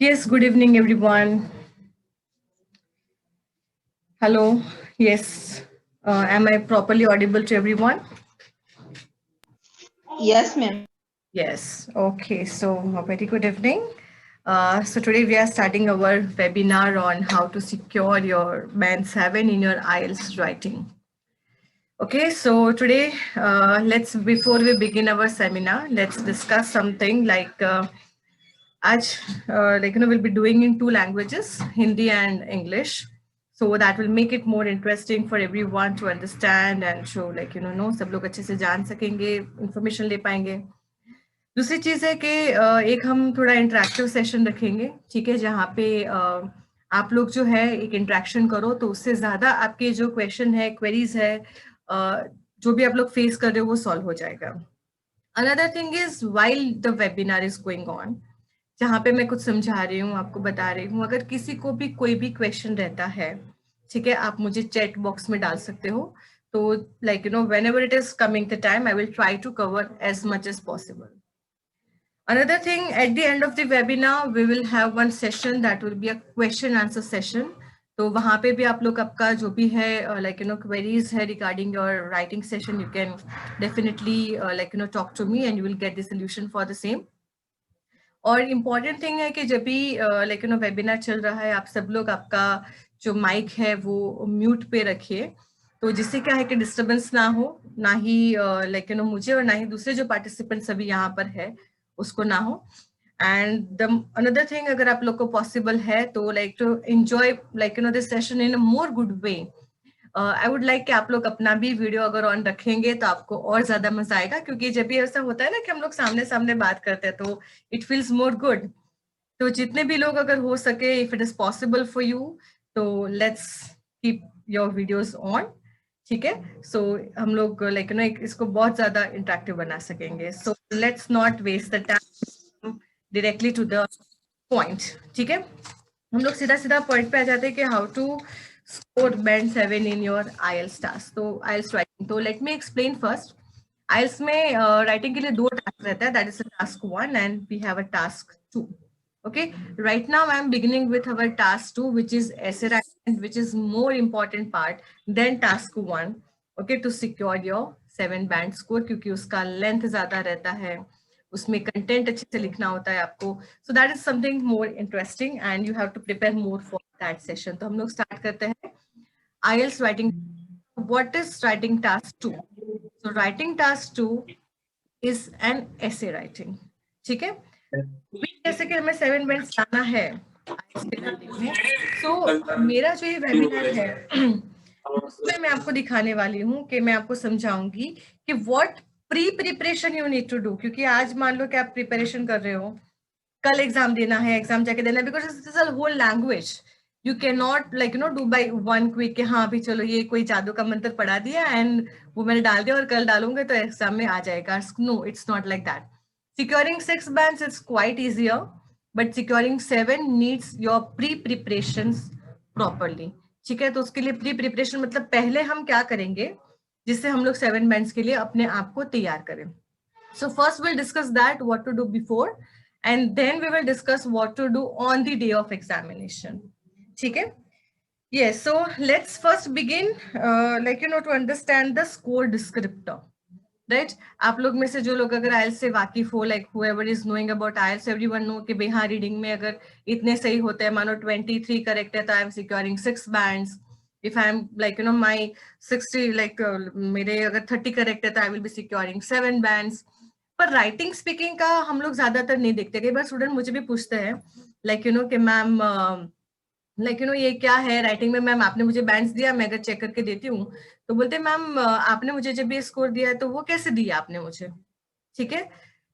Yes, good evening, everyone. Hello. Yes. Am I properly audible to everyone? Yes, ma'am. Yes. Okay. So, a very good evening. So, today we are starting our webinar on how to secure your Band 7 in your IELTS writing. Okay. So, today, before we begin our seminar, let's discuss something like आज we'll be doing in two languages, Hindi and English. So that will make it more interesting for everyone to understand and show सब लोग अच्छे से जान सकेंगे, information ले पाएंगे. दूसरी चीज है कि एक हम थोड़ा इंटरेक्टिव सेशन रखेंगे, ठीक है, जहाँ पे आप लोग जो है एक इंटरेक्शन करो तो उससे ज्यादा आपके जो क्वेश्चन है, क्वेरीज है, जो भी आप लोग फेस कर रहे हो वो सॉल्व हो जाएगा. Another thing is while the webinar is going on, जहाँ पे मैं कुछ समझा रही हूँ, आपको बता रही हूँ, अगर किसी को भी कोई भी क्वेश्चन रहता है, ठीक है, आप मुझे चैट बॉक्स में डाल सकते हो. तो whenever it is coming the time, I will try to cover as much as possible. Another thing, at the end of the webinar, we will have one session that will be a question answer session. तो वहाँ पे भी आप लोग आपका जो भी है queries है regarding your writing session, you can definitely talk to me and you will get the solution for the same. और इम्पॉर्टेंट थिंग है कि जब भी वेबिनार चल रहा है, आप सब लोग आपका जो माइक है वो म्यूट पे रखिए, तो जिससे क्या है कि डिस्टरबेंस ना हो, ना ही मुझे और ना ही दूसरे जो पार्टिसिपेंट सभी यहाँ पर है उसको ना हो. एंड द अनदर थिंग, अगर आप लोग को पॉसिबल है तो to enjoy this session in a more good way, I would like कि आप लोग अपना भी वीडियो अगर ऑन रखेंगे तो आपको और ज्यादा मजा आएगा, क्योंकि जब भी ऐसा होता है ना कि हम लोग सामने सामने बात करते हैं तो इट फील्स मोर गुड. तो जितने भी लोग अगर हो सके, if it is possible for you, तो let's keep your videos on, ठीक है. सो हम लोग इसको बहुत ज्यादा इंटरेक्टिव बना सकेंगे. So let's not waste the time, directly to the point, ठीक है. हम लोग सीधा सीधा पॉइंट पे आ जाते हैं कि how to score band 7 in your IELTS task. तो IELTS राइटिंग, तो let me explain first. IELTS में राइटिंग के लिए दो टास्क रहता है, that is task 1 and we have a task 2. Okay, right now I'm beginning with our task 2, which is essay writing, which is more important part than task 1. Okay, to secure your 7 band score, क्योंकि उसका length ज्यादा रहता है, उसमें content अच्छे से लिखना होता है आपको. So that is something more interesting and you have to prepare more for that session. तो हम लोग स्टार्ट करते हैं IELTS writing. What is writing task 2? So writing task 2 is an essay writing, ठीक है. जैसे कि हमें 7 बैंड्स लाना है में, सो मेरा जो ये वेबिनार है उसमें मैं आपको दिखाने वाली हूँ कि मैं आपको समझाऊंगी कि what pre preparation you need to do. क्योंकि आज मान लो कि आप प्रिपरेशन कर रहे हो, कल एग्जाम देना है, एग्जाम जाके देना है, because this is a whole language. You can not do by one quick कि हाँ भी चलो ये कोई जादू का मंत्र पढ़ा दिया एंड वो मैंने डाल दिया और कल डालूंगे तो एग्जाम में आ जाएगा. No, it's not like that. Securing 6 bands is quite easier, but securing 7 needs your pre-preparations properly. ठीक है, तो उसके लिए प्री प्रिपरेशन मतलब पहले हम क्या करेंगे जिससे हम लोग 7 बैंड्स के लिए अपने आप को तैयार करें. So first we'll discuss that what to do before, and then we will discuss what to do on the day of examination. ठीक है. Yes, so let's first begin to understand the score descriptor. Right आप लोग में से जो लोग अगर IELTS से वाकिफ हो, like whoever is knowing about IELTS, everyone know कि भाई हाँ रीडिंग में अगर इतने सही होते हैं, मानो 23 करेक्ट है तो I'm securing 6 bands. If I'm my 60 मेरे अगर 30 करेक्ट है तो I will be securing 7 bands. पर राइटिंग स्पीकिंग का हम लोग ज्यादातर नहीं देखते. कई बार स्टूडेंट मुझे भी पूछते हैं कि मैम ये क्या है राइटिंग में, मैम आपने मुझे बैंड्स दिया, मैं अगर चेक करके देती हूँ तो बोलते मैम आपने मुझे जब ये स्कोर दिया है तो वो कैसे दिया आपने मुझे, ठीक है.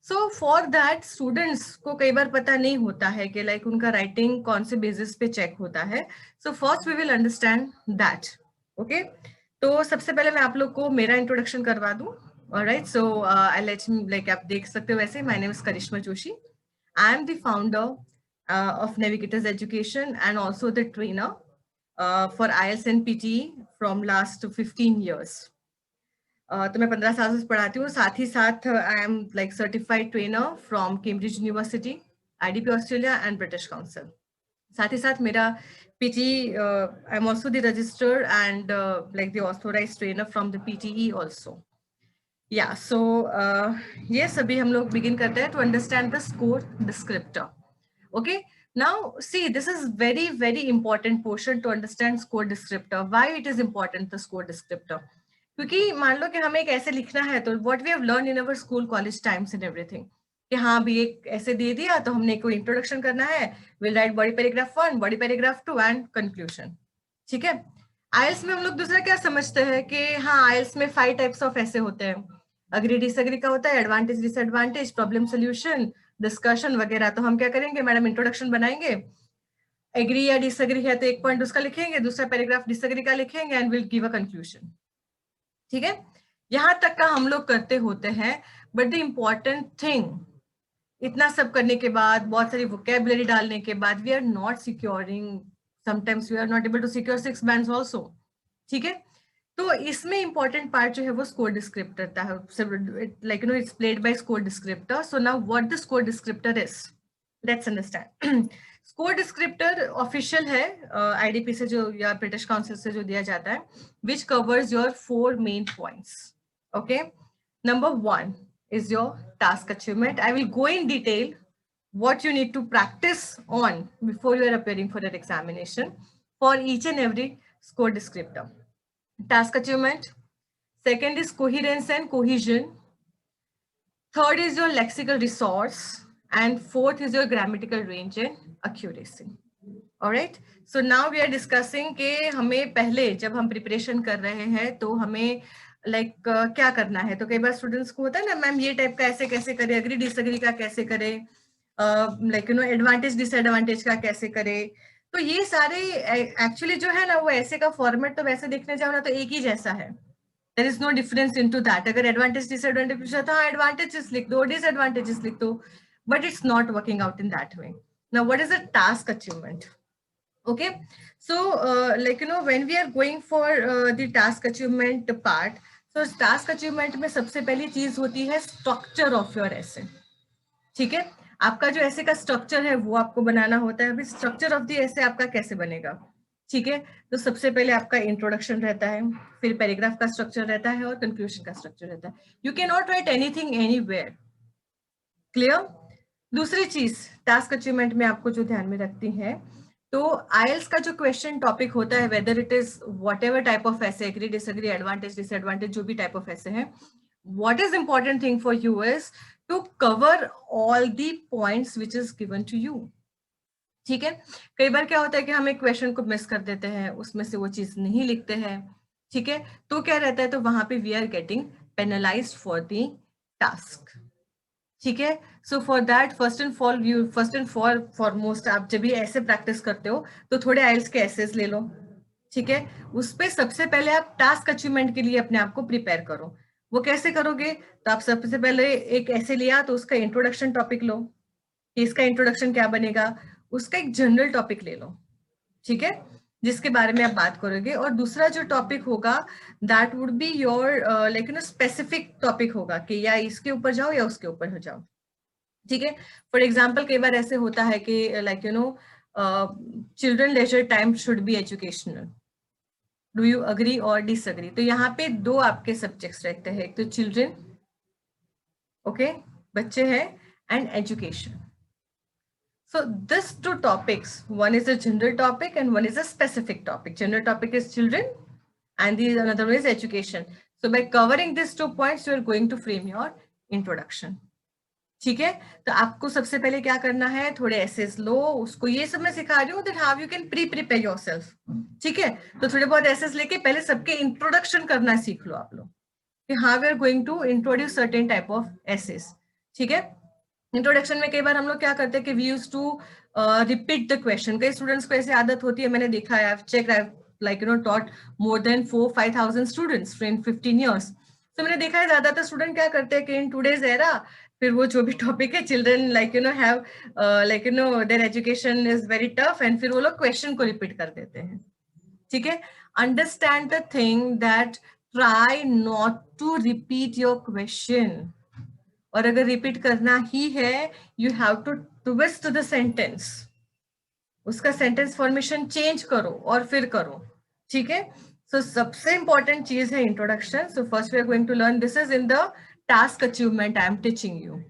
सो फॉर दैट स्टूडेंट्स को कई बार पता नहीं होता है कि उनका राइटिंग कौन से बेसिस पे चेक होता है. So first we will understand that. Okay, तो सबसे पहले मैं आप लोग को मेरा इंट्रोडक्शन करवा दूं. ऑलराइट, सो आई लेट आप देख सकते हो वैसे, my name is Karishma Joshi. I M the founder of Navigators Education and also the trainer for IELTS and PTE from last 15 years. तो मैं 15 साल से पढ़ाती हूँ. साथ ही साथ I am certified trainer from Cambridge university. IDP Australia and British council. साथ ही साथ मेरा PT, I am also the register and like the authorised trainer from the PTE also. या सो ये सभी हम लोग बिगिन करते हैं to understand the score descriptor. Okay, now see, this is very, very important portion to understand score descriptor. Why it is important, the score descriptor? क्योंकि मान लो कि हमें एक ऐसे लिखना है, तो what we have learned in our school, college times and everything, कि हाँ भी एक ऐसे दे दिया तो हमने कोई इंट्रोडक्शन करना है, we'll write body paragraph 1, body paragraph 2 and conclusion. ठीक है। आइल्स में हम लोग दूसरा क्या समझते हैं कि हाँ आइल्स में 5 टाइप्स ऑफ ऐसे होते हैं, अग्री डिसएग्री का होता है, advantage disadvantage, problem solution, discussion वगैरह। तो हम क्या करेंगे मैडम, इंट्रोडक्शन बनाएंगे, एग्री या डिसएग्री है तो एक पॉइंट उसका लिखेंगे, दूसरा पैराग्राफ डिसएग्री का लिखेंगे and will give a conclusion. ठीक है, यहां तक का हम लोग करते होते हैं। बट द इम्पॉर्टेंट थिंग, इतना सब करने के बाद, बहुत सारी वोकेबुलरी डालने के बाद, we are not securing, sometimes we are not able to secure 6 bands also. ठीक है, तो इसमें इंपॉर्टेंट पार्ट जो है वो स्कोर डिस्क्रिप्टर का है, like you no it's played by score descriptor. So now what the score descriptor is, let's understand. Score descriptor official है IDP से जो या ब्रिटिश काउंसिल से जो दिया जाता है, which covers your 4 main points. Okay, number 1 is your task achievement. I will go in detail what you need to practice on before you are appearing for your examination for each and every score descriptor. Task achievement. Second is coherence and cohesion. Third is your lexical resource. And fourth is your grammatical range and accuracy. All right. So now we are discussing कि हमें पहले जब हम preparation कर रहे हैं तो हमें क्या करना है। तो कई बार स्टूडेंट्स को होता है ना, मैम ये टाइप का ऐसे कैसे करें, अग्री डिसएग्री का कैसे करें, एडवांटेज डिसएडवांटेज का कैसे करें। तो ये सारे एक्चुअली जो है ना, वो ऐसे का फॉर्मेट तो वैसे देखने जाओ ना तो एक ही जैसा है, there is no difference into that. अगर एडवांटेज डिसएडवांटेज पूछा तो हाँ एडवांटेजेस लिख दो, डिसएडवांटेजेस लिख दो, but it's not working out in that way. Now what is the task achievement? Okay, so when we are going for the task achievement part, so task achievement में सबसे पहली चीज होती है structure of your essay. ठीक है, आपका जो essay का structure है वो आपको बनाना होता है। अभी structure of the essay आपका कैसे बनेगा? ठीक है, तो सबसे पहले आपका इंट्रोडक्शन रहता है, फिर पैराग्राफ का स्ट्रक्चर रहता है और कंक्लूजन का स्ट्रक्चर रहता है। You can not right anything anywhere. Clear? दूसरी चीज टास्क अचीवमेंट में आपको जो ध्यान में रखती है, तो आईएल्स का जो क्वेश्चन टॉपिक होता है, whether it is what ever type of ऐसे, एग्री डिसएग्री, एडवांटेज डिसएडवांटेज, जो भी टाइप ऑफ ऐसे है, what is important thing for you is to cover all the points which is given to you. ठीक है, कई बार क्या होता है कि हम एक क्वेश्चन को मिस कर देते हैं, उसमें से वो चीज नहीं लिखते हैं। ठीक है, तो क्या रहता है, तो वहां पे we are getting penalised for the task. ठीक है, so for that first and foremost आप जब भी ऐसे प्रैक्टिस करते हो तो थोड़े आइल्स के एसेस ले लो। ठीक है, उस पे सबसे पहले आप टास्क अचीवमेंट के लिए अपने आप को प्रिपेयर करो। वो कैसे करोगे, तो आप सबसे पहले एक ऐसे लिया तो उसका इंट्रोडक्शन टॉपिक लो, कि इसका इंट्रोडक्शन क्या बनेगा, उसका एक जनरल टॉपिक ले लो। ठीक है, जिसके बारे में आप बात करोगे। और दूसरा जो टॉपिक होगा that would be your specific topic होगा कि या इसके ऊपर जाओ या उसके ऊपर हो जाओ। ठीक है, फॉर एग्जाम्पल कई बार ऐसे होता है कि children leisure time should be educational, do you agree or disagree? तो यहाँ पे 2 आपके सब्जेक्ट्स रहते हैं, एक तो चिल्ड्रन, ओके, बच्चे हैं, and education. So these 2 topics, one is a general topic and one is a specific topic. General topic is children and the another one is education. So by covering these 2 points, you are going to frame your introduction. ठीक है, तो आपको सबसे पहले क्या करना है, थोड़े एसेस लो, उसको ये सब मैं सिखा रही हूँ that how you can prepare yourself. ठीक है, तो थोड़े बहुत एसेस लेके पहले सबके इंट्रोडक्शन करना सीख लो आप लोग, कि how we are going to introduce certain type of essays. ठीक है, इंट्रोडक्शन में कई बार हम लोग क्या करते हैं कि we use to repeat the question. कई स्टूडेंट्स को ऐसी आदत होती है, मैंने देखा है, taught more than 4-5,000 students in 15 years. तो मैंने देखा है ज्यादातर स्टूडेंट क्या करते हैं कि इन टुडेज एरा, फिर वो जो भी टॉपिक है, children have their education is very tough, and फिर वो लोग क्वेश्चन को रिपीट कर देते हैं। ठीक है, understand the thing that try not to repeat your question, और अगर रिपीट करना ही है, you have to twist the sentence, उसका सेंटेंस फॉर्मेशन चेंज करो और फिर करो, ठीक है। सो सबसे इंपॉर्टेंट चीज है introduction. So first we are going to learn, this is in the task achievement I'm teaching you.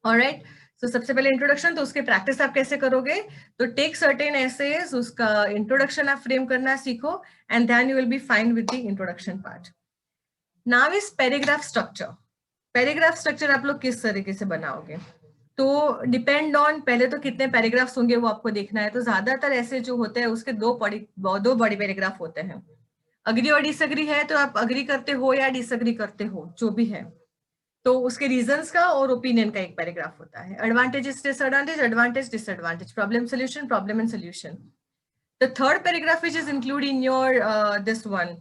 Alright. So सबसे पहले इंट्रोडक्शन, तो उसके प्रैक्टिस आप कैसे करोगे, तो टेक सर्टेन एसेज, उसका इंट्रोडक्शन आप फ्रेम करना सीखो, and then you will be fine with the introduction part. Now is paragraph structure. Paragraph structure आप लोग किस तरीके से बनाओगे, तो डिपेंड ऑन पहले तो कितने पैराग्राफ्स होंगे वो आपको देखना है. तो ज्यादातर ऐसे जो होते हैं उसके दो बड़े पैराग्राफ होते हैं. अग्री और डिसएग्री है तो आप अग्री करते हो या डिसएग्री करते हो, जो भी है, तो उसके रीजंस का और ओपिनियन का एक पैराग्राफ होता है. Advantages disadvantage, advantage disadvantage, problem solution, problem and solution. The third paragraph which is include in your this one,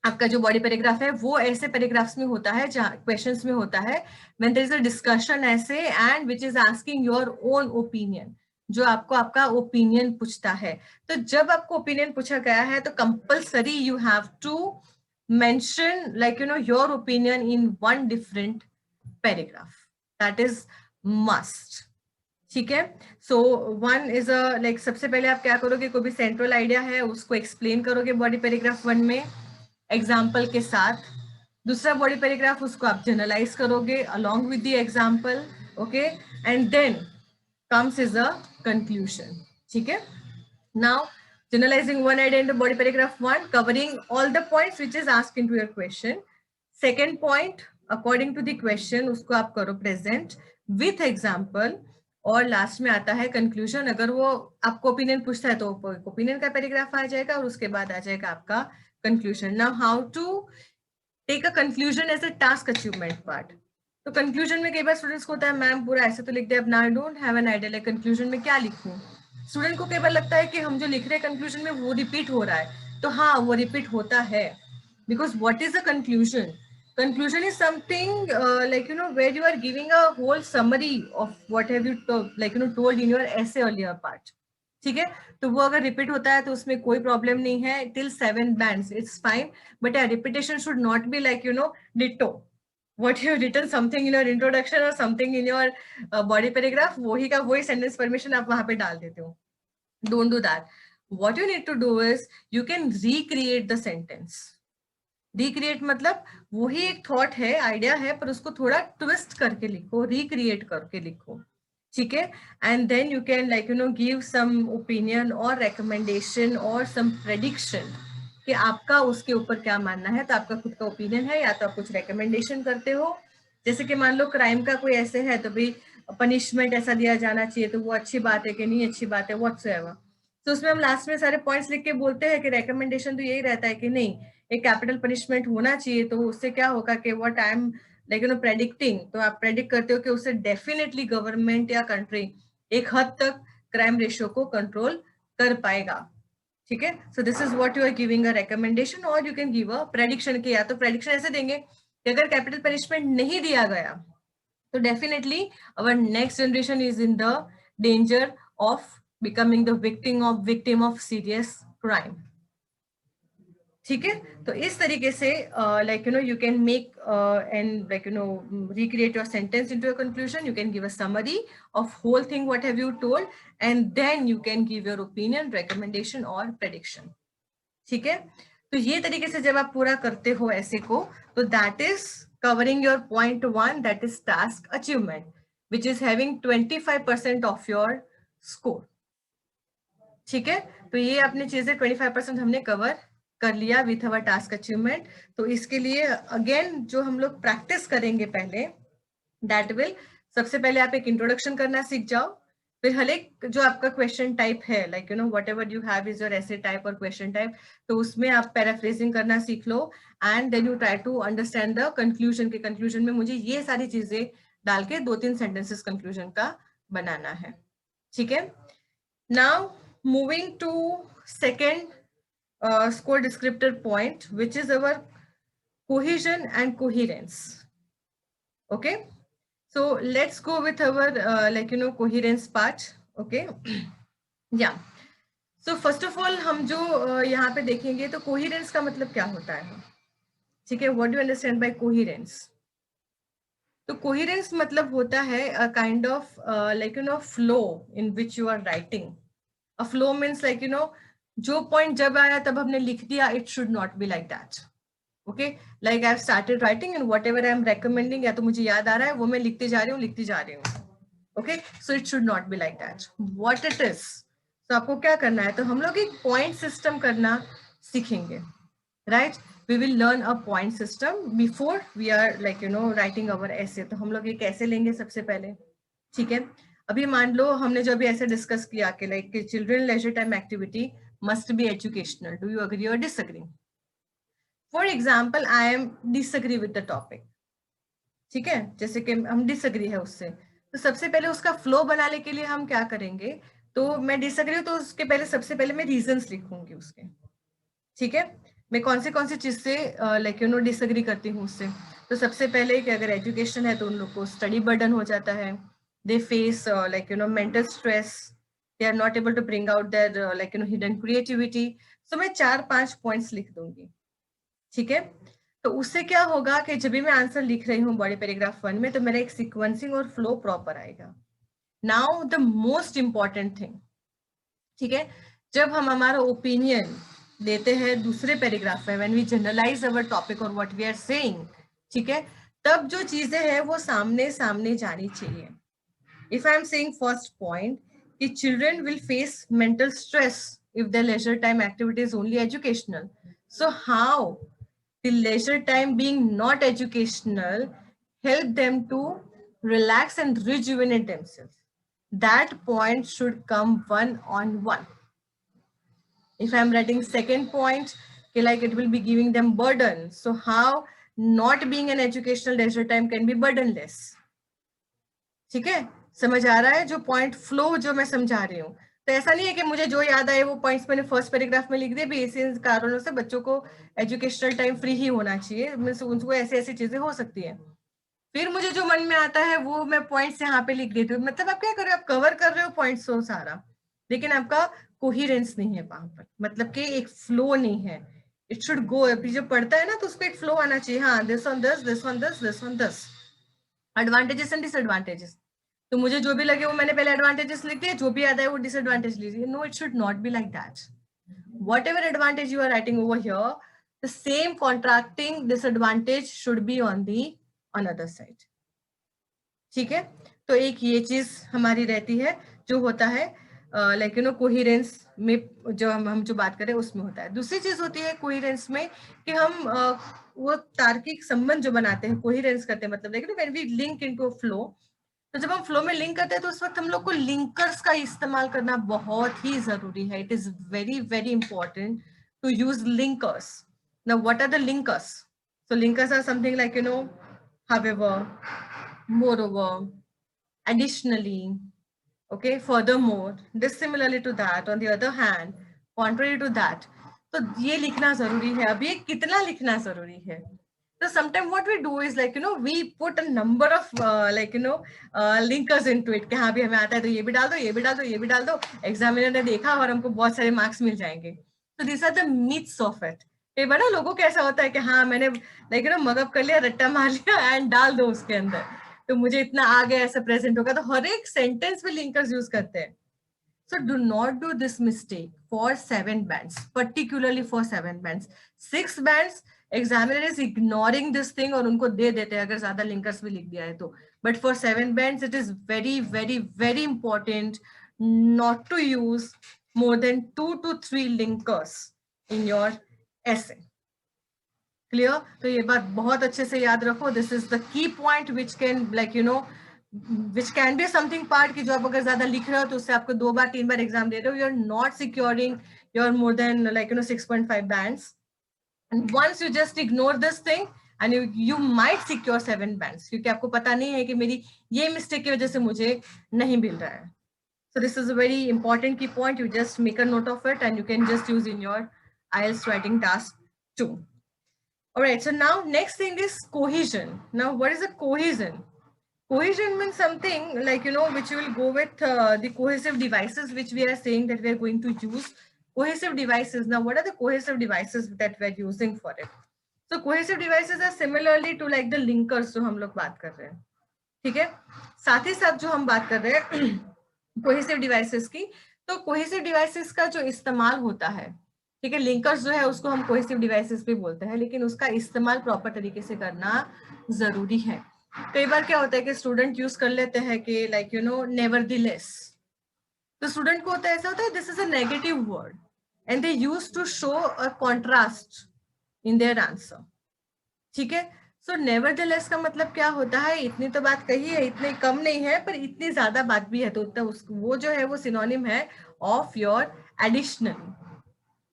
आपका जो बॉडी पैराग्राफ है वो ऐसे पैराग्राफ्स में होता है जहाँ क्वेश्चंस में होता है when there is a discussion essay and which is asking your own opinion, जो आपको आपका ओपिनियन पूछता है. तो जब आपको ओपिनियन पूछा गया है तो compulsory you have to mention like you know your opinion in one different paragraph, that is must. ठीक है. So one is a like, सबसे पहले आप क्या करोगे, कोई भी सेंट्रल आइडिया है उसको एक्सप्लेन करोगे बॉडी पैराग्राफ 1 में एग्जाम्पल के साथ. दूसरा बॉडी पैराग्राफ उसको आप जनरलाइज करोगे along with the example. Okay. And then comes is a conclusion. ठीक है. Now generalising one idea in the body paragraph 1, covering all the points which is asked into your question. Second point, according to the question उसको आप करो present with example. और last में आता है conclusion. अगर वो आपको ओपिनियन पूछता है तो ओपिनियन का पैराग्राफ आ जाएगा और उसके बाद आ जाएगा आपका conclusion. Now how to take a conclusion as a task achievement part. तो कंक्लूजन में कई बार स्टूडेंट्स को होता है मैम पूरा ऐसे तो लिख दे, अब ना I don't have an idea like conclusion में क्या लिखूं. स्टूडेंट को कई बार लगता है कि हम जो लिख रहे हैं कंक्लूजन में वो रिपीट हो रहा है. तो हाँ, वो रिपीट होता है, because what is a conclusion? Conclusion is something like you know where you are giving a whole summary of what have you told in your essay earlier part. ठीक है. तो वो अगर रिपीट होता है तो उसमें कोई प्रॉब्लम नहीं है. Till 7 bands it's fine, but repetition should not be like you no ditto what you have written something in your introduction or something in your body paragraph, वही का वही sentence formation आप वहां पे डाल देते हो. Don't do that. What you need to do is you can recreate the sentence. Recreate मतलब वही एक थॉट है, आइडिया है, पर उसको थोड़ा ट्विस्ट करके लिखो, रिक्रिएट करके लिखो. ठीक है. And then you can like you know give some opinion और रिकमेंडेशन और सम प्रेडिक्शन कि आपका उसके ऊपर क्या मानना है. तो आपका खुद का ओपिनियन है या तो आप कुछ रिकमेंडेशन करते हो. जैसे कि मान लो क्राइम का कोई ऐसे है तो भी पनिशमेंट ऐसा दिया जाना चाहिए, तो वो अच्छी बात है कि नहीं अच्छी बात है व्हाटसोएवर. तो उसमें हम लास्ट में सारे पॉइंट्स लिख के बोलते हैं कि रिकमेंडेशन तो यही रहता है कि नहीं एक कैपिटल पनिशमेंट होना चाहिए. तो उससे क्या होगा कि what I am like you no predicting, तो आप प्रेडिक्ट करते हो कि उससे डेफिनेटली गवर्नमेंट या कंट्री एक हद तक क्राइम रेशियो को कंट्रोल कर पाएगा. ठीक है. So this is what you are giving a recommendation. और you can give a prediction के, या तो प्रेडिक्शन ऐसे देंगे कि अगर कैपिटल पनिशमेंट नहीं दिया गया तो definitely our next generation is in the danger of becoming the victim of serious crime. ठीक है. तो इस तरीके से like you no you can make and like you no recreate your sentence into a conclusion. You can give a summary of whole thing what have you told, and then you can give your opinion, recommendation or prediction. ठीक है. तो ये तरीके से जब आप पूरा करते हो ऐसे को, तो that is covering your point 1, that is task achievement, which is having 25% of your score. ठीक है. तो ये अपनी चीजें 25% हमने कवर कर लिया विथ अवर टास्क अचीवमेंट. तो इसके लिए अगेन जो हम लोग प्रैक्टिस करेंगे पहले, दैट विल, सबसे पहले आप एक इंट्रोडक्शन करना सीख जाओ. फिर हर एक जो आपका क्वेश्चन टाइप है like you know whatever you have is your essay type or question type, तो उसमें आप पैराफ्रेजिंग करना सीख लो. And then you try to understand the conclusion के कंक्लूजन में मुझे ये सारी चीजें डाल के 2-3 सेंटेंसेस कंक्लूजन का बनाना है. ठीक है. Now moving to second score descriptor point, which is our cohesion and coherence. Okay, so let's go with our like you know coherence part. Okay. Yeah, so first of all हम जो यहाँ पे देखेंगे तो coherence का मतलब क्या होता है. ठीक है. What do you understand by coherence? तो कोहिरेंस मतलब होता है a kind of like you know flow in which you are writing. A flow means like you know जो पॉइंट जब आया तब हमने लिख दिया. It should not be like that. Okay, like I have started writing and whatever I am recommending, या तो मुझे याद आ रहा है वो मैं लिखते जा रही हूँ. Okay, so it should not be like that. What it is, तो आपको क्या करना है, तो हम लोग एक पॉइंट सिस्टम करना सीखेंगे. Right, we will learn a point system before we are like you know writing our essay. तो हम लोग एक ऐसे लेंगे सबसे पहले. ठीक है, अभी मान लो हमने जो अभी ऐसे डिस्कस किया कि like children leisure time activity must be educational. Do you agree or disagree? For example, I'm disagree with the topic. ठीक है, जैसे कि हम डिसअग्री है उससे, तो सबसे पहले उसका फ्लो बनाने के लिए हम क्या करेंगे, तो मैं डिसअग्री हूँ तो उसके पहले सबसे पहले मैं रीजंस लिखूंगी उसके. ठीक है, मैं कौन सी चीज से लाइक यू नो डिसएग्री करती हूँ उससे. तो सबसे पहले कि अगर एजुकेशन है तो उन लोग को स्टडी बर्डन हो जाता है. They face like you know mental stress. They are not able to bring out their like you know hidden creativity. So मैं 4-5 पॉइंट्स लिख दूंगी. ठीक है, तो उससे क्या होगा कि जब भी मैं आंसर लिख रही हूँ बॉडी पैराग्राफ 1 में, तो मेरा एक सीक्वेंसिंग और फ्लो प्रॉपर आएगा. Now the most important thing, ठीक है, जब हम हमारा ओपिनियन देते हैं दूसरे पैराग्राफ में, when we generalise our topic और व्हाट वी आर सेइंग, ठीक है, तब जो चीजें हैं वो सामने सामने जानी चाहिए. If I'm saying first point कि children will face mental stress if the leisure time activity is only educational, so how the leisure time being not educational help them to relax and rejuvenate themselves. That point should come one on one. If I'm writing second point, okay, like it will be giving them burden. So how not being an educational leisure time can be burdenless. ठीक है, समझ आ रहा है जो point flow जो मैं समझा रही हूँ. तो ऐसा नहीं है कि मुझे जो याद आए वो पॉइंट्स मैंने फर्स्ट पैराग्राफ में लिख दिए. भी इसी कारणों से बच्चों को एजुकेशनल टाइम फ्री ही होना चाहिए. उनको ऐसी ऐसी चीजें हो सकती है. फिर मुझे जो मन में आता है वो मैं पॉइंट्स यहाँ पे लिख देती हूँ. मतलब आप क्या कर रहे हो, आप कवर कर रहे हो पॉइंट्स को सारा, लेकिन आपका कोहिरेंस नहीं है वहां पर. मतलब कि एक फ्लो नहीं है. इट शुड गो, जब पढ़ता है ना तो उसको एक फ्लो आना चाहिए. हाँ, this on this, this on this, this on this, advantages and disadvantages. तो मुझे जो भी लगे वो मैंने पहले एडवांटेजेस लिख दिए, जो भी आता है वो डिसएडवांटेज लीजिए. No, it should not be like that. whatever advantage you are writing over here, the same contracting disadvantage should be on the another side. ठीक है, तो एक ये चीज हमारी रहती है जो होता है लाइक यू नो कोहिरेंस में, जो हम जो बात करें उसमें होता है. दूसरी चीज होती है कोहिरेंस में कि हम वो तार्किक संबंध जो बनाते हैं, कोहिरेंस करते हैं, मतलब when we link into flow. तो जब हम फ्लो में लिंक करते हैं तो उस वक्त हम लोग को लिंकर्स का इस्तेमाल करना बहुत ही जरूरी है. It is very very important to use linkers. Now what are the linkers? So linkers are something like you know however, moreover, additionally, okay, furthermore, dissimilarly to that, on the other hand, contrary to that. तो ये लिखना जरूरी है. अब ये कितना लिखना जरूरी है? So sometimes what we do is like you know we put a number of like you know linkers into it कि हाँ भी हमें आता है तो ये भी डाल दो, ये भी डाल दो, ये भी डाल दो, एग्जामिनर ने देखा और हमको बहुत सारे मार्क्स मिल जाएंगे. So these are the myths of it. कई बार ना लोगों को ऐसा होता है कि हाँ मैंने like you know मगअप कर लिया, रट्टा मार लिया एंड डाल दो उसके अंदर, तो मुझे इतना आ गया, ऐसा प्रेजेंट होगा. तो हर एक सेंटेंस में लिंकर्स यूज करते हैं. So do not do this mistake for 7 bands, particularly for 7 bands. 6 bands, examiner is ignoring this thing और उनको दे देते हैं अगर ज्यादा लिंकर्स भी लिख दिया है तो. But for 7 bands, it is very, very, very important not to use more than 2 to 3 linkers in your essay. Clear? तो ये बात बहुत अच्छे से याद रखो. This is the key point which can like you know which can be something part कि जो आप अगर ज्यादा लिख रहे हो तो उससे आपको 2 बार 3 बार एग्जाम दे रहे हो. You're not securing your more than like you know 6.5 bands. And once you just ignore this thing and you might secure 7 bands क्योंकि आपको पता नहीं है कि मेरी ये मिस्टेक की वजह से मुझे नहीं मिल रहा है. So this is a very important key point. You just make a note of it and you can just use in your IELTS writing task too. All right, so now next thing is cohesion. Now what is a cohesion? Cohesion means something like, you know, which will go with the cohesive devices, which we are saying that we are going to use. Cohesive devices. Now, what are the cohesive devices that we are using for it? So, cohesive devices are similarly to like the linkers जो हम लोग बात कर रहे हैं. ठीक है। साथ ही साथ जो हम बात कर रहे हैं कोहेसिव डिवाइसेस की, तो कोहेसिव डिवाइसेस का जो इस्तेमाल होता है, ठीक है, लिंकर्स जो है उसको हम कोहेसिव डिवाइसेस भी बोलते हैं, लेकिन उसका इस्तेमाल प्रॉपर तरीके से करना जरूरी है। कई बार क्या होता है कि स्टूडेंट यूज कर लेते हैं कि लाइक नेवरदीलेस, तो स्टूडेंट को होता है, ऐसा होता है this is a negative word and they use to show a contrast in their answer. ठीक है, सो नेवरदीलेस का मतलब क्या होता है, इतनी तो बात कही है, इतनी कम नहीं है पर इतनी ज्यादा बात भी है, तो उतना वो जो है वो सिनोनिम है ऑफ योर एडिशनली।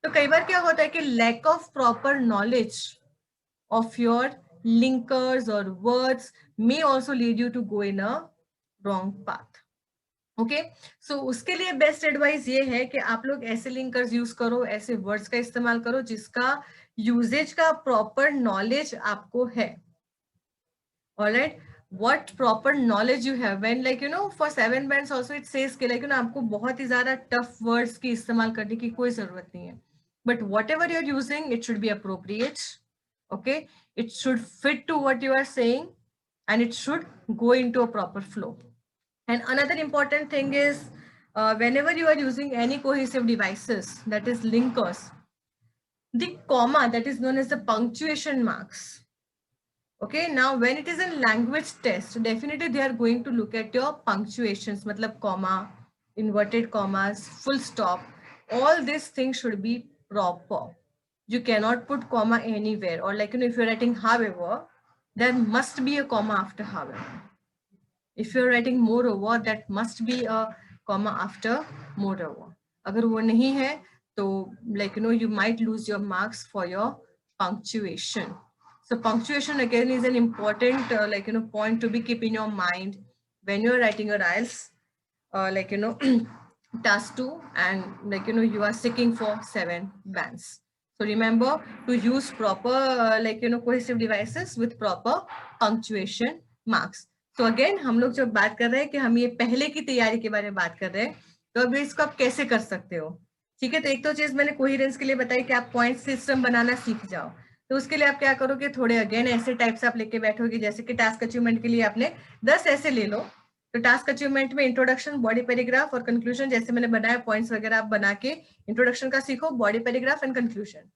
तो कई बार क्या होता है कि lack of proper knowledge of your linkers or words may also lead you to go in a wrong path. Okay, so उसके लिए बेस्ट एडवाइस ये है कि आप लोग ऐसे लिंकर्स यूज करो, ऐसे वर्ड्स का इस्तेमाल करो जिसका यूजेज का प्रॉपर नॉलेज आपको है। Alright, what proper knowledge you have when like for 7 bands also it says कि like आपको बहुत ही ज्यादा टफ वर्ड्स की इस्तेमाल करने की कोई जरूरत नहीं है, but whatever you're using it should be appropriate. Okay, it should fit to what you are saying and it should go into a proper flow. And another important thing is whenever you are using any cohesive devices, that is linkers, the comma, that is known as the punctuation marks. Okay, now when it is a language test, definitely they are going to look at your punctuations, matlab comma, inverted commas, full stop, all these things should be proper. You cannot put comma anywhere, or like if you're writing however, there must be a comma after however. If you're writing moreover, that must be a comma after moreover. Agar wo nahi hai, to like you might lose your marks for your punctuation. So punctuation again is an important point to be keep in your mind when you're writing your IELTS, task 2, and you are seeking for 7 bands. So remember to use proper cohesive devices with proper punctuation marks. तो again हम लोग जब बात कर रहे हैं कि हम ये पहले की तैयारी के बारे में बात कर रहे हैं, तो अब इसको आप कैसे कर सकते हो। ठीक है, तो एक तो चीज मैंने कोहेरेंस के लिए बताई कि आप पॉइंट सिस्टम बनाना सीख जाओ। तो उसके लिए आप क्या करोगे, थोड़े अगेन ऐसे टाइप से आप लेके बैठोगे, जैसे कि टास्क अचीवमेंट के लिए आपने 10 ऐसे ले लो। तो टास्क अचीवमेंट में इंट्रोडक्शन, बॉडी पैराग्राफ और कंक्लूजन जैसे मैंने बनाया, पॉइंट्स वगैरह आप बना के इंट्रोडक्शन का सीखो, body paragraph and conclusion.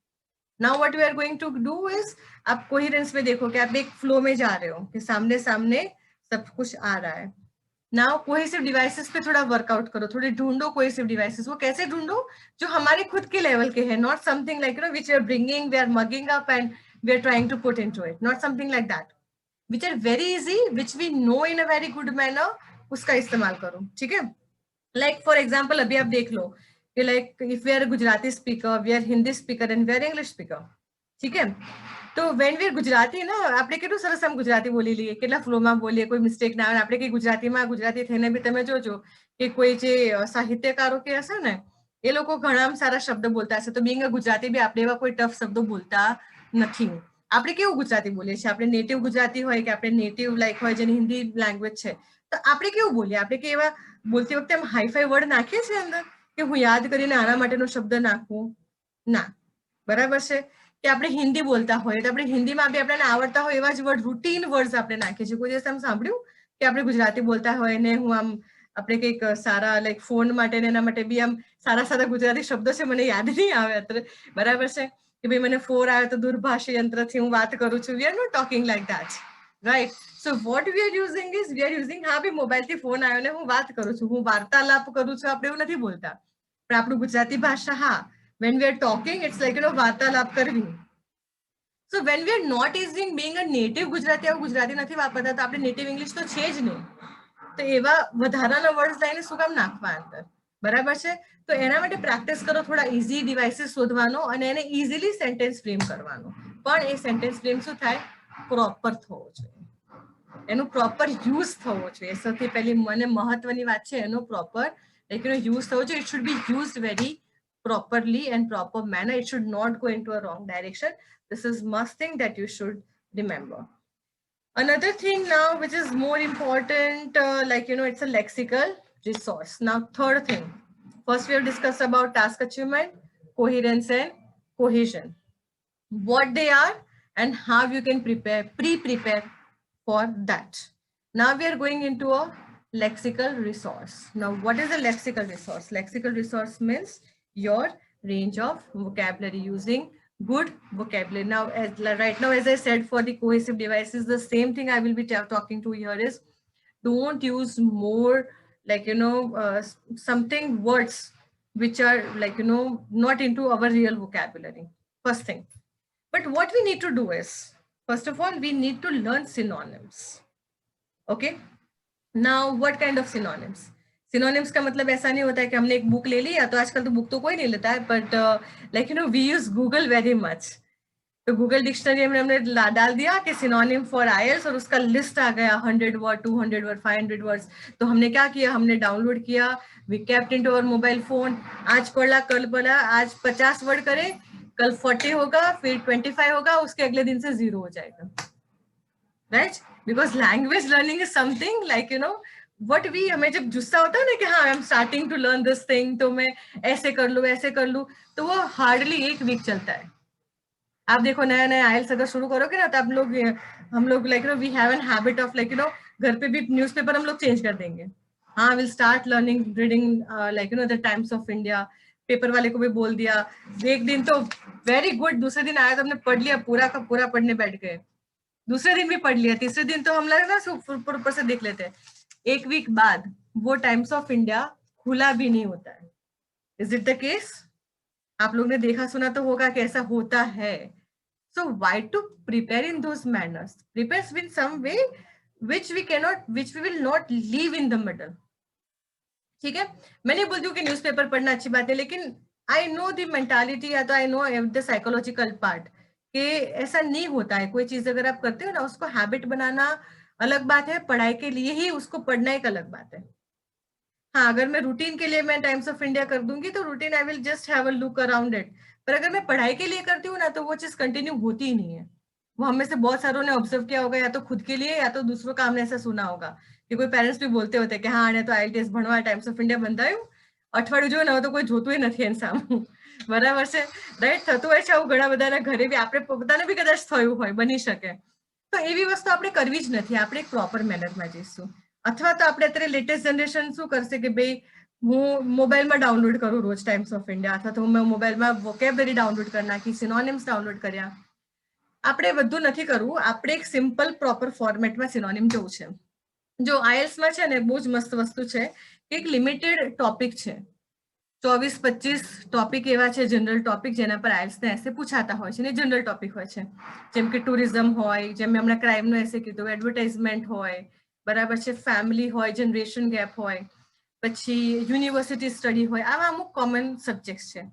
Now what we are going to do is, आप कोहेरेंस में देखो कि आप एक फ्लो में जा रहे हो कि सामने सामने सब कुछ आ रहा है। नाउ कोहेसिव डिवाइसेस पे थोड़ा वर्कआउट करो, थोड़े ढूंढो कोहेसिव डिवाइसेस। वो कैसे ढूंढो, जो हमारे खुद के लेवल के हैं, not something like which we are bringing, we are mugging up and we are trying to put into it, not something like that, which are very easy, which we know in a very good manner, उसका इस्तेमाल करो। ठीक है, like for example अभी आप देख लो कि like if we are Gujarati speaker, we are Hindi speaker and we are English speaker. ठीक है, તો વેન વી ગુજરાતી ના આપણે કેટલું સરસ આમ ગુજરાતી બોલી લઈએ, કેટલા ફ્લોમાં બોલીએ, કોઈ મિસ્ટેક ના આવે। આપણે કઈ ગુજરાતીમાં ગુજરાતી થઈને બી તમે જોજો કે કોઈ જે સાહિત્યકારો કે હશે ને, એ લોકો ઘણા સારા શબ્દ બોલતા હશે, તો બીંગ ગુજરાતી બી આપણે એવા કોઈ ટફ શબ્દો બોલતા નથી। આપણે કેવું ગુજરાતી બોલીએ છીએ, આપણે નેટિવ ગુજરાતી હોય કે આપણે નેટિવ લાઈક હોય જેની हिंदी લેંગ્વેજ છે, તો આપણે કેવું બોલીએ, આપણે કે એવા બોલતી વખતે આમ હાઈફાઈ વર્ડ નાખીએ છીએ અંદર કે હું યાદ કરીને આના માટેનો શબ્દ નાખું ના, બરાબર છે। કે આપણે હિન્દી બોલતા હોય તો આપણે હિન્દીમાં બી આપણને આવડતા હોય એવા જ વર્ડ, રૂટીન વર્ડ્સ આપણે નાખીએ છીએ। કોઈ દિવસ આમ સાંભળ્યું કે આપણે ગુજરાતી બોલતા હોય ને હું આમ આપણે કંઈક સારા લાઈક ફોન માટે ને એના માટે બી આમ સારા સારા ગુજરાતી શબ્દો છે, મને યાદ નહીં આવે અત્યારે, બરાબર છે કે ભાઈ મને ફોર આવે તો દૂરભાષી યંત્રથી હું વાત કરું છું। We are not talking like that, right. So what we are using is we are using, હા ભાઈ મોબાઈલથી ફોન આવ્યો ને હું વાત કરું છું, હું વાર્તાલાપ કરું છું, આપણે એવું નથી બોલતા। પણ આપણું ગુજરાતી ભાષા, હા, when we are talking it's like વાર્તાલાપ કરવી। So when we are not using being a native Gujarati, આવું ગુજરાતી નથી વાપરતા, તો આપણે નેટિવ ઇંગ્લિશ તો છે જ નહીં, તો એવા વધારાના વર્ડ્સ લઈને શું કામ નાખવા અંદર, બરાબર છે। તો એના માટે પ્રેક્ટિસ કરો, થોડા ઇઝી ડિવાઇસીસ શોધવાનો અને એને ઇઝીલી સેન્ટેન્સ ફ્રેમ કરવાનો। પણ એ સેન્ટેન્સ ફ્રેમ શું થાય, પ્રોપર થવો જોઈએ, એનું પ્રોપર યુઝ થવો જોઈએ। સૌથી પહેલી મને મહત્વની વાત છે એનો પ્રોપર યુઝ થવો જોઈએ। It should be used very properly and proper manner. It should not go into a wrong direction. This is must thing that you should remember. Another thing now which is more important, it's a lexical resource. Now third thing, first we have discussed about task achievement, coherence and cohesion, what they are and how you can prepare, pre-prepare for that. Now we are going into a lexical resource. Now, what is a lexical resource? Lexical resource means your range of vocabulary, using good vocabulary. Now, right now, as I said, for the cohesive devices, the same thing I will be talking to here is, don't use more, like, something words which are, like, not into our real vocabulary. First thing. But what we need to do is, first of all, we need to learn synonyms. Okay. Now, what kind of synonyms? Synonyms का मतलब ऐसा नहीं होता है कि हमने एक book ले ली, या तो आजकल तो बुक तो कोई नहीं लेता है, but like we use Google very much. तो गूगल डिक्शनरी में हमने डाल दिया कि सिनोनिम फॉर आईएलटीएस, और उसका लिस्ट आ गया 100 वर्ड, 200 वर्ड, 500 वर्ड्स. तो हमने क्या किया, हमने डाउनलोड किया, we kept into our mobile phone. आज पढ़ा, कल पढ़ा, आज 50 वर्ड करे, कल 40 होगा, फिर 25 होगा, उसके अगले दिन से 0 हो जाएगा. Right? Because language learning is something like what we, हमें जब गुस्सा होता है ना कि हाँ I am starting to learn this thing, तो मैं ऐसे कर लूँ, ऐसे कर लूँ, तो वो हार्डली 1 वीक चलता है. आप देखो नया नया आइल्स अगर शुरू करोगे ना, तो आप लोग, हम लोग like we have an habit of like घर पे भी न्यूज़पेपर हम लोग चेंज कर देंगे. हाँ, will start learning reading like the times of India. Paper वाले को भी बोल दिया, एक दिन तो वेरी गुड, दूसरे दिन आया तो हमने पढ़ लिया, पूरा का पूरा पढ़ने बैठ गए. दूसरे दिन भी पढ़ लिया, तीसरे दिन तो हम लोग ना ऊपर से देख लेते हैं. 1 वीक बाद वो टाइम्स ऑफ इंडिया खुला भी नहीं होता है. Is it the case? आप लोग ने देखा सुना तो होगा कि ऐसा होता है. So why to prepare in those manners? Prepare in some way which we will not leave in the middle. ठीक है, मैं नहीं बोलती हूँ कि न्यूज़पेपर पढ़ना अच्छी बात है, लेकिन आई नो द मेंटालिटी, या तो I know the psychological part, कि ऐसा नहीं होता है. कोई चीज अगर आप करते हो ना, उसको हैबिट बनाना अलग बात है, पढ़ाई के लिए ही उसको पढ़ना एक अलग बात है. हाँ, अगर मैं रूटीन के लिए मैं टाइम्स ऑफ इंडिया कर दूंगी, तो routine I will just have a look around it. पर अगर मैं पढ़ाई के लिए करती हूँ ना, तो वो चीज कंटिन्यू होती ही नहीं है. वो हम में से बहुत सारों ने ऑब्जर्व किया होगा, या तो खुद के लिए या तो दूसरों का हमने ऐसा सुना होगा कि कोई पेरेंट्स भी बोलते होते हैं कि हाँ, आने तो आईएलटीएस भणवा टाइम्स ऑफ इंडिया બંધાયું, અઠવાડિયું જો ન તો કોઈ જોતું નથી એમ સામું. બરાબર છે, રાઈટ? થતું હોય છે આવું ઘણા બધાના ઘરે બી, આપણે પોતાને બી કદાચ થયું હોય, બની શકે. તો એવી વસ્તુ આપણે કરવી જ નથી. આપણે એક પ્રોપર મેનરમાં જઈશું. અથવા તો આપણે અત્યારે લેટેસ્ટ જનરેશન શું કરશે કે ભાઈ, હું મોબાઈલમાં ડાઉનલોડ કરું રોજ ટાઈમ્સ ઓફ ઇન્ડિયા, અથવા તો હું મોબાઈલમાં વોકેબલરી ડાઉનલોડ કરી નાખી, સિનોનિમ્સ ડાઉનલોડ કર્યા. આપણે બધું નથી કરવું. આપણે એક સિમ્પલ પ્રોપર ફોર્મેટમાં સિનોનિમ જોવું છે. જો આઈએલ્સમાં છે ને, બહુ જ મસ્ત વસ્તુ છે કે એક લિમિટેડ ટોપિક છે. 24-25 ટોપિક એવા છે, જનરલ ટોપિક, જેના પર આઈએલ્સને એસે પૂછાતા હોય છે ને. જનરલ ટોપિક હોય છે, જેમ કે ટુરિઝમ હોય, જેમ મેં હમણાં ક્રાઇમનો એસે કીધું, એડવર્ટાઇઝમેન્ટ હોય, બરાબર છે, ફેમિલી હોય, જનરેશન ગેપ હોય, પછી યુનિવર્સિટી સ્ટડી હોય. આવા અમુક કોમન સબ્જેક્ટ છે.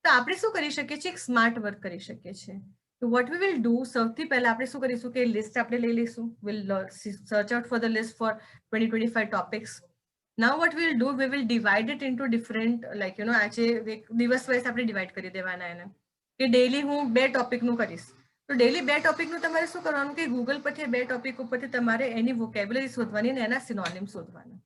તો આપણે શું કરી શકીએ છીએ? એક સ્માર્ટ વર્ક કરી શકીએ છીએ. તો વોટ વી વિલ ડુ, સૌથી પહેલા આપણે શું કરીશું કે લિસ્ટ આપણે લઈ લઈશું. Will search out for the list four 20-25 topics. Now what we'll do, we will divide it into different, like આજે દિવસ વાઇઝ આપણે ડિવાઈડ કરી દેવાના એને, કે ડેઈલી હું 2 ટોપિકનું કરીશ. તો ડેઈલી 2 ટોપિકનું તમારે શું કરવાનું કે ગૂગલ પરથી 2 ટોપિક ઉપરથી તમારે એની વોકેબ્યુલરી શોધવાની અને એના સિનોનિમ શોધવાના.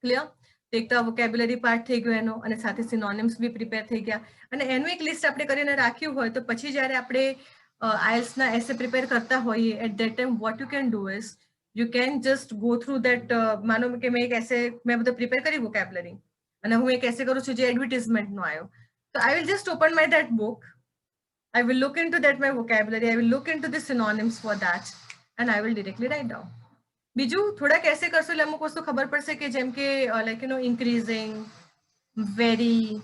ક્લિયર? તો એક તો આ વોકેબ્યુલરી પાર્ટ થઈ ગયો એનો, અને સાથે સિનોનિમ્સ બી પ્રિપેર થઈ ગયા. અને એનું એક લિસ્ટ આપણે કરીને રાખ્યું હોય, તો પછી જ્યારે આપણે આઈએલ્સના એસે પ્રિપેર કરતા હોઈએ, at that time what you can do is, you can just go through that. માનો કે મેં એક એસે મેં બધું પ્રિપેર કરી વોકેબ્યુલરી, અને હું એક એસે કરું છું જે એડવર્ટાઇઝમેન્ટનો આવ્યો, તો I will just open my that book, I will look into that my vocabulary, I will look into the synonyms for that, and I will directly write down. બીજું થોડાક એસે કરશો એટલે અમુક વસ્તુ ખબર પડશે કે જેમ કે લાઈક ઇન્ક્રીઝિંગ, વેરી,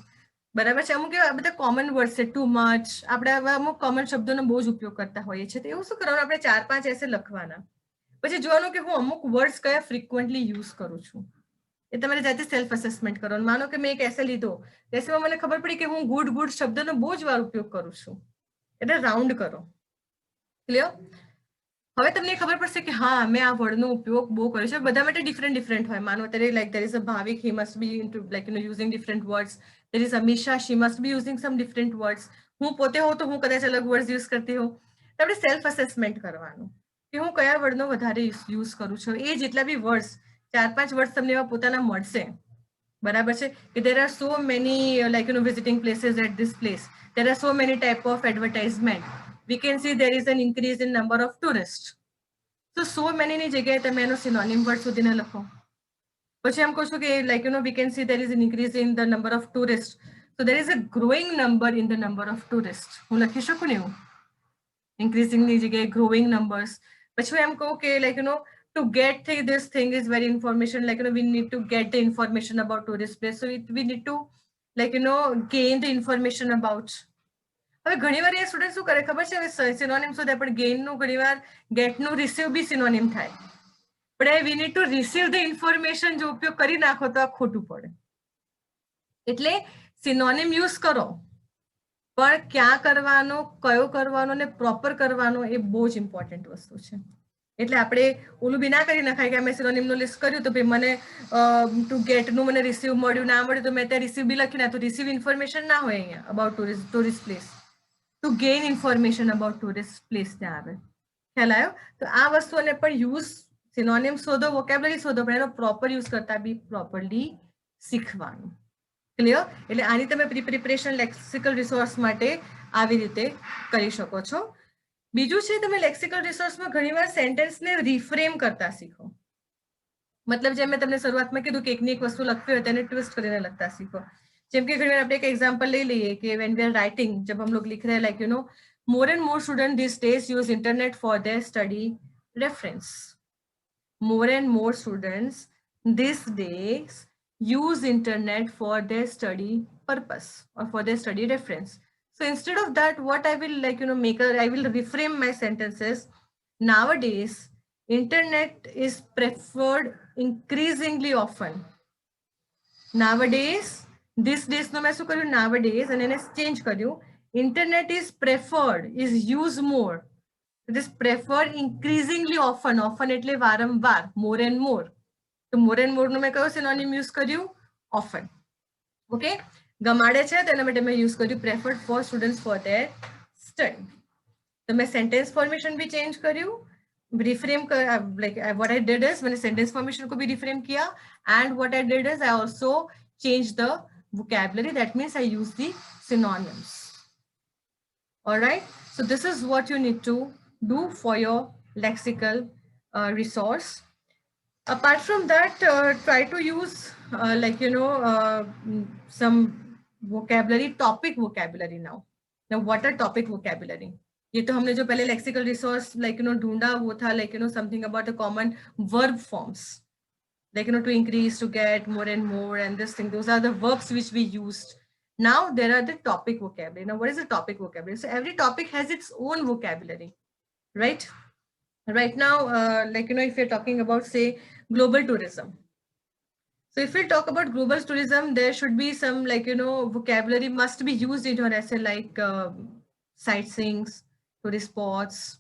બરાબર છે, અમુક એવા બધા કોમન વર્ડ છે, ટુ મચ, આપણે આવા અમુક કોમન શબ્દોનો બહુ જ ઉપયોગ કરતા હોઈએ છીએ. તો એવું શું કરવાનું, આપણે 4-5 એસે લખવાના. પછી જોવાનું કે હું અમુક વર્ડ્સ કયા ફ્રીક્વન્ટલી યુઝ કરું છું. એ તમારે જાતે સેલ્ફ અસેસમેન્ટ કરવાનું. માનો કે મેં એક એસે લીધો, એસેમાં મને ખબર પડી કે હું ગુડ શબ્દનો બહુ જ વાર ઉપયોગ કરું છું, એટલે રાઉન્ડ કરો. ક્લિયર? હવે તમને ખબર પડશે કે હા, મેં આ વર્ડનો ઉપયોગ બહુ કર્યો છે. બધા માટે ડિફરન્ટ હોય. માનો અત્યારે like there is a Bhavik, he must be into like using different words. There is Amisha, she must be using some different words. હું પોતે હોઉં તો હું કદાચ અલગ વર્ડ્સ યુઝ કરતી હોઉં. તો આપણે સેલ્ફ અસેસમેન્ટ કરવાનું કે હું કયા વર્ડનો વધારે યુઝ કરું છું. એ જેટલા બી વર્ડ્સ, 4-5 વર્ડ્સ તમને એવા પોતાના મળશે, બરાબર છે, કે there are so many like visiting places at this place, there are so many type of advertisement, we can see there is an increase in number of tourists. તો so many ની જગ્યાએ તમે એનો સિનોનિમ વર્ડ શોધીને લખો. પછી એમ કહો છો કે like we can see there is an increase in the number of tourists, so there is a growing number in the number of tourists. હું લખી શકું ને એવું increasing ની જગ્યાએ growing numbers. પછી હું એમ કહું કે like to get this thing is very information, like we need to get the information about tourist place, so we need to like gain the information about. હવે ઘણીવાર એ સ્ટુડન્ટ શું કરે ખબર છે, હવે સિનોનિમ શોધે પણ ગેઇન નું ઘણીવાર ગેટ નું રિસીવ બી સિનોનિમ થાય, પણ we need to receive the information જો ઉપયોગ કરી નાખો તો આ ખોટું પડે. એટલે સિનોનિમ યુઝ કરો, પણ ક્યાં કરવાનો, કયો કરવાનો ને પ્રોપર કરવાનો એ બહુ જ ઇમ્પોર્ટન્ટ વસ્તુ છે. એટલે આપણે ઓલું બી ના કરી નખાય કે અમે સિનોનિમનું લિસ્ટ કર્યું તો ભાઈ મને ટુ ગેટનું મને રિસીવ મળ્યું, ના મળ્યું તો મેં ત્યાં રિસીવ બી લખી નાખ્યું. રિસીવ ઇન્ફોર્મેશન ના હોય અહીંયા about tourist place. Two gain information about tourist place ત્યાં આવે. ખ્યાલ આવ્યો? તો આ વસ્તુઓને પણ યુઝ સિનોનિમ શોધો, વોકેબ્યુલરી શોધો, પણ એનો પ્રોપર યુઝ કરતા બી પ્રોપરલી શીખવાનું. ક્લિયર? એટલે આની તમે પ્રિપરેશન લેક્સિકલ રિસોર્સ માટે આવી રીતે કરી શકો છો. બીજું છે, તમે લેક્સિકલ રિસોર્સમાં ઘણીવાર સેન્ટેન્સને રિફ્રેમ કરતા શીખો. મતલબ જેમ મેં તમને શરૂઆતમાં કીધું કે એકની એક વસ્તુ લખવી હોય તેને ટ્વિસ્ટ કરીને લખતા શીખો. જેમ કે ઘણીવાર આપણે એક એક્ઝામ્પલ લઈ લઈએ કે when we are writing, जब हम लोग लिख रहे हैं like more and more students these days use internet for their study reference. More and more students these days use internet for their study purpose or for their study reference. So instead of that, what I will I will reframe my sentences. Nowadays, internet is preferred increasingly often. Nowadays, this days no मैं શું કર્યું nowadays અને એને change કર્યું. Internet is preferred, is used more. It is preferred increasingly often. Often એટલે વારંવાર, more and more. તો more and more નો મેં કયો સિનોનિમ યુઝ કર્યું? often. ઓકે, ગમાડે છે તો એના માટે મેં યુઝ કર્યું preferred for students for their study. તો મેં સેન્ટેન્સ ફોર્મેશન भी ચેન્જ કર્યું, reframe like what I did is मैंने sentence formation को भी reframe किया, and what I did is I also changed the vocabulary. That means I use the synonyms. All right, so this is what you need to do for your lexical resource. Apart from that, try to use some vocabulary, topic vocabulary now. Now what are topic vocabulary? ये तो हमने जो पहले lexical resource ढूंढा वो था something about the common verb forms, to increase, to get, more and more, and this thing. Those are the verbs which we used. Now there are the topic vocabulary. Now what is the topic vocabulary? So every topic has its own vocabulary, right? Right now, if you're talking about, say, global tourism. So if we talk about global tourism, there should be some vocabulary must be used in your essay, like sightseeing, tourist spots.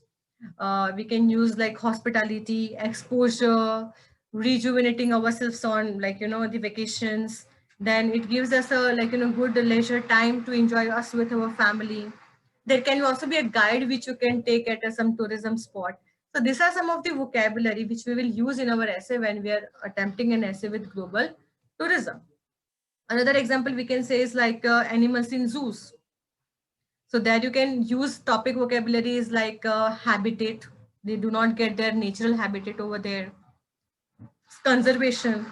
We can use like hospitality, exposure, rejuvenating ourselves on the vacations. Then it gives us a good leisure time to enjoy us with our family. There can also be a guide which you can take at some tourism spot. So these are some of the vocabulary which we will use in our essay when we are attempting an essay with global tourism. Another example we can say is like animals in zoos. So there you can use topic vocabularies like habitat. They do not get their natural habitat over there. Conservation.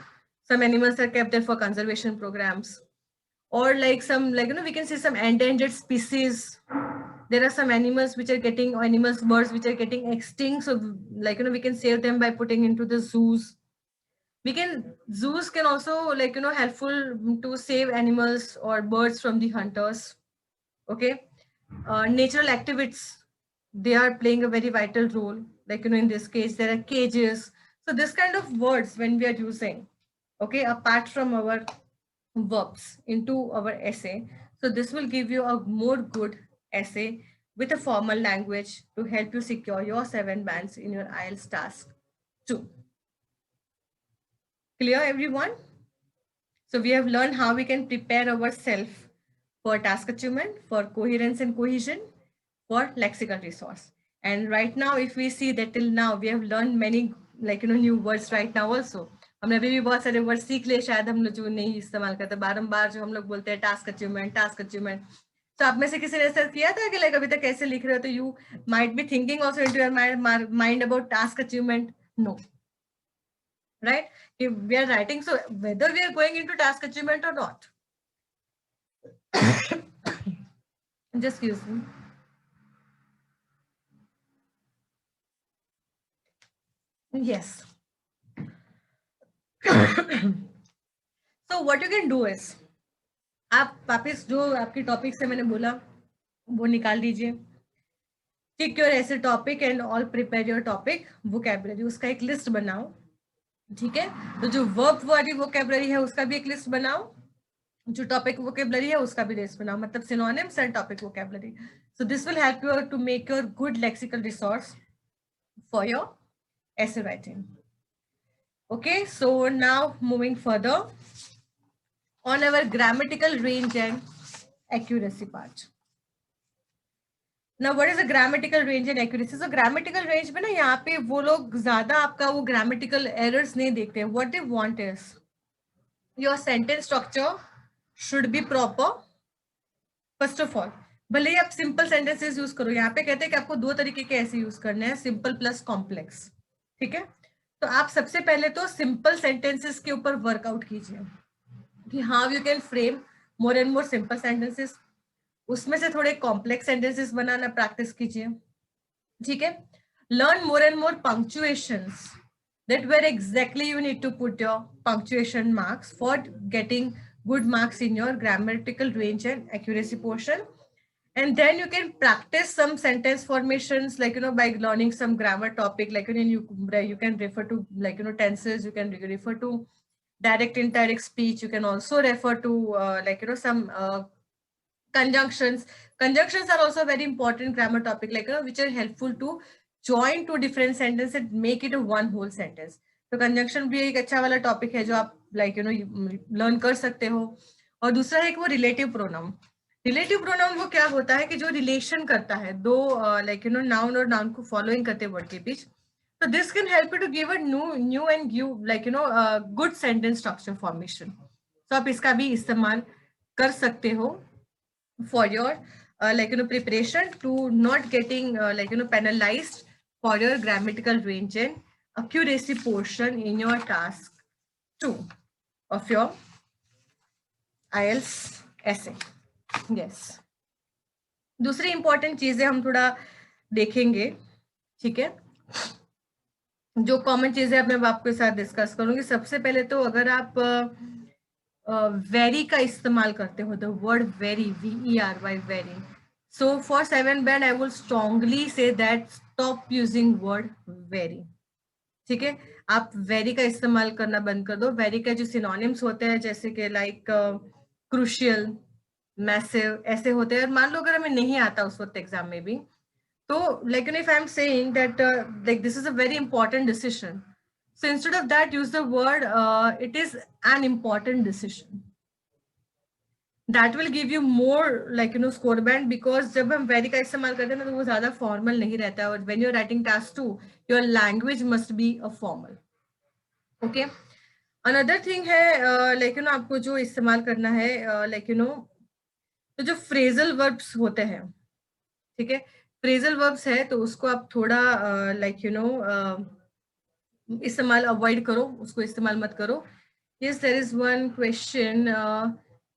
Some animals are kept there for conservation programs. Or like some, we can say some endangered species. There are some animals which are getting, birds which are getting extinct. So we can save them by putting into the zoos. Zoos can also helpful to save animals or birds from the hunters. Okay. Natural activities, they are playing a very vital role. In this case, there are cages. So this kind of words when we are using, okay, apart from our verbs into our essay. So this will give you a more good essay with a formal language to help you secure your 7 bands in your IELTS task 2. Clear, everyone? So we have learned how we can prepare ourselves for task achievement, for coherence and cohesion, for lexical resource. And right now, if we see that till now, we have learned many new words right now also. हमने अभी भी बहुत सारे word सीख लिए, शायद हम लोग जो नहीं इस्तेमाल करते, बारंबार जो हम लोग बोलते हैं टास्क अचीवमेंट. तो आप में से किसी ने ऐसा किया था कि लाइक अभी तक कैसे लिख रहे हो, तो you might be thinking also into your mind about task achievement. No, right? If we are writing, so whether we are going into task achievement or not. Just excuse me. Yes. So what you can do is, आप वापिस जो आपकी topic से मैंने बोला वो निकाल दीजिए. टिक योर ऐसे topic and all prepare your topic vocabulary, उसका एक लिस्ट बनाओ. ठीक है, तो जो वर्ब वाली वोकैबुलरी है उसका भी एक लिस्ट बनाओ, जो टॉपिक वोकैबुलरी है उसका भी लिस्ट बनाओ, मतलब synonyms and topic vocabulary. So this will help you to make your good lexical resource for your essay writing. Okay, so now moving further on our grammatical range and accuracy part. Now what is the grammatical range and accuracy? So grammatical range में ना यहाँ पे वो लोग ज्यादा आपका वो grammatical errors नहीं देखते. What they want is your sentence structure should be proper. First of all, भले ही आप सिंपल सेंटेंसेस यूज करो, यहाँ पे कहते हैं कि आपको दो तरीके के ऐसे यूज करने हैं, सिंपल प्लस कॉम्प्लेक्स. ठीक है, तो आप सबसे पहले तो सिंपल सेंटेंसेस के ऊपर वर्कआउट कीजिए कि how you can frame more and more simple sentences. उसमें से थोड़े कॉम्प्लेक्स सेंटेंसेस बनाना प्रैक्टिस कीजिए. ठीक है, learn more and more punctuations, that where exactly you need to put your punctuation marks for getting good marks in your grammatical range and accuracy portion. And then you can practice some sentence formations, like by learning some grammar topic, like you can refer to tenses, you can refer to direct indirect speech, you can also refer to some conjunctions. Conjunctions are also a very important grammar topic, which are helpful to join two different sentences and make it a one whole sentence. तो conjunction भी एक अच्छा वाला topic है जो आप learn कर सकते हो. और दूसरा है कि वो रिलेटिव प्रोनाउन. रिलेटिव प्रोनाउन वो क्या होता है कि जो रिलेशन करता है दो नाउन और नाउन को फॉलोइंग करते वर्ड के बीच. तो this can help you to give a new and give good sentence structure formation. तो आप इसका भी इस्तेमाल कर सकते हो for your preparation to not getting penalized for your grammatical range and accuracy portion in your task 2 of your IELTS essay. Yes, दूसरी important चीजें हम थोड़ा देखेंगे. ठीक है, जो कॉमन चीजें अब मैं आपके साथ डिस्कस करूंगी. सबसे पहले तो अगर आप वेरी का इस्तेमाल करते हो, the word very, VERY, very. So for 7 band I will strongly say that stop using word very. ठीक है, आप वेरी का इस्तेमाल करना बंद कर दो. वेरी का जो सिनोनिम्स होते हैं जैसे कि लाइक क्रूशियल, मैसिव, ऐसे होते हैं. और मान लो अगर हमें नहीं आता उस वक्त एग्जाम में भी, तो if I'm saying that this is a very important decision, so instead of that use the word it is an important decision. That will give you more score band, because जब हम very का इस्तेमाल करते हैं ना तो वो ज्यादा formal नहीं रहता है. और when you're writing task 2, your language must be a formal. Okay, another thing है आपको जो इस्तेमाल करना है तो जो phrasal verbs होते हैं. ठीक है, फ्रेजल वर्ब्स है तो उसको आप थोड़ा इस्तेमाल अवॉइड करो, उसको इस्तेमाल मत करो. Yes, there is one question.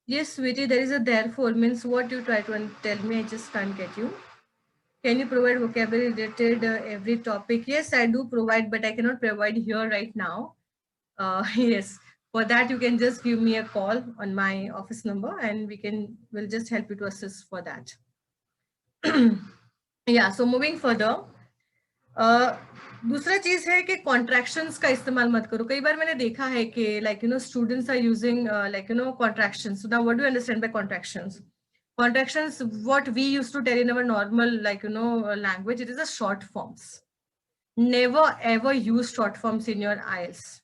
Yes, sweetie, there is a therefore means what you try to tell me. I just can't get you. Can you provide vocabulary related every topic? Yes, I do provide, but I cannot provide here right now. Yes, for that you can just give me a call on my office number and we'll just help you to assist for that. Yeah, so moving further, दूसरा चीज है कि contractions का इस्तेमाल मत करो. कई बार मैंने देखा है कि students are using contractions. Now what do you understand by contractions? Contractions, what we used to tell in our normal language, it is a short forms. Never ever use short forms in your IELTS.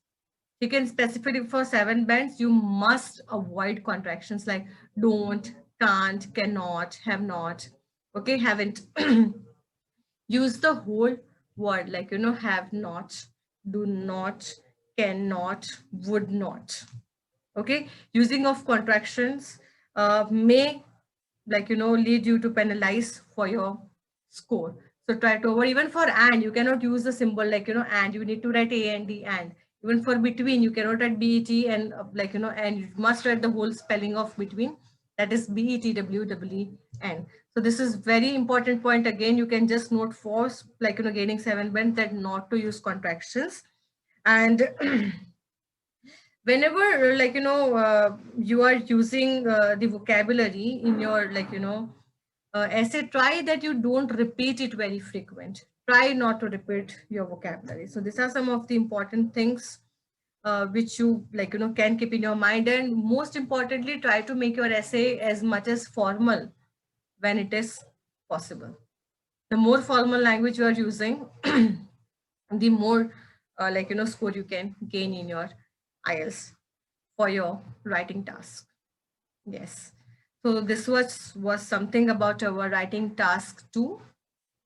You can specifically for 7 bands, you must avoid contractions like don't, can't, cannot, have not, okay, haven't. Use the whole word have not, do not, cannot, would not. Okay, using of contractions may like, lead you to penalize for your score. So try to avoid, even for and, you cannot use the symbol like, and you need to write A and D and. Even for between, you cannot write BET and like, and you must write the whole spelling of between. That is BETWEEN. So this is very important point. Again, you can just note for like, gaining 7 band that not to use contractions. And whenever like, you are using the vocabulary in your like, essay, try that you don't repeat it very frequent. Try not to repeat your vocabulary. So these are some of the important things which you like, can keep in your mind. And most importantly, try to make your essay as much as formal when it is possible. The more formal language you are using, the more like, score you can gain in your IELTS for your writing task. Yes. So this was something about our writing task 2,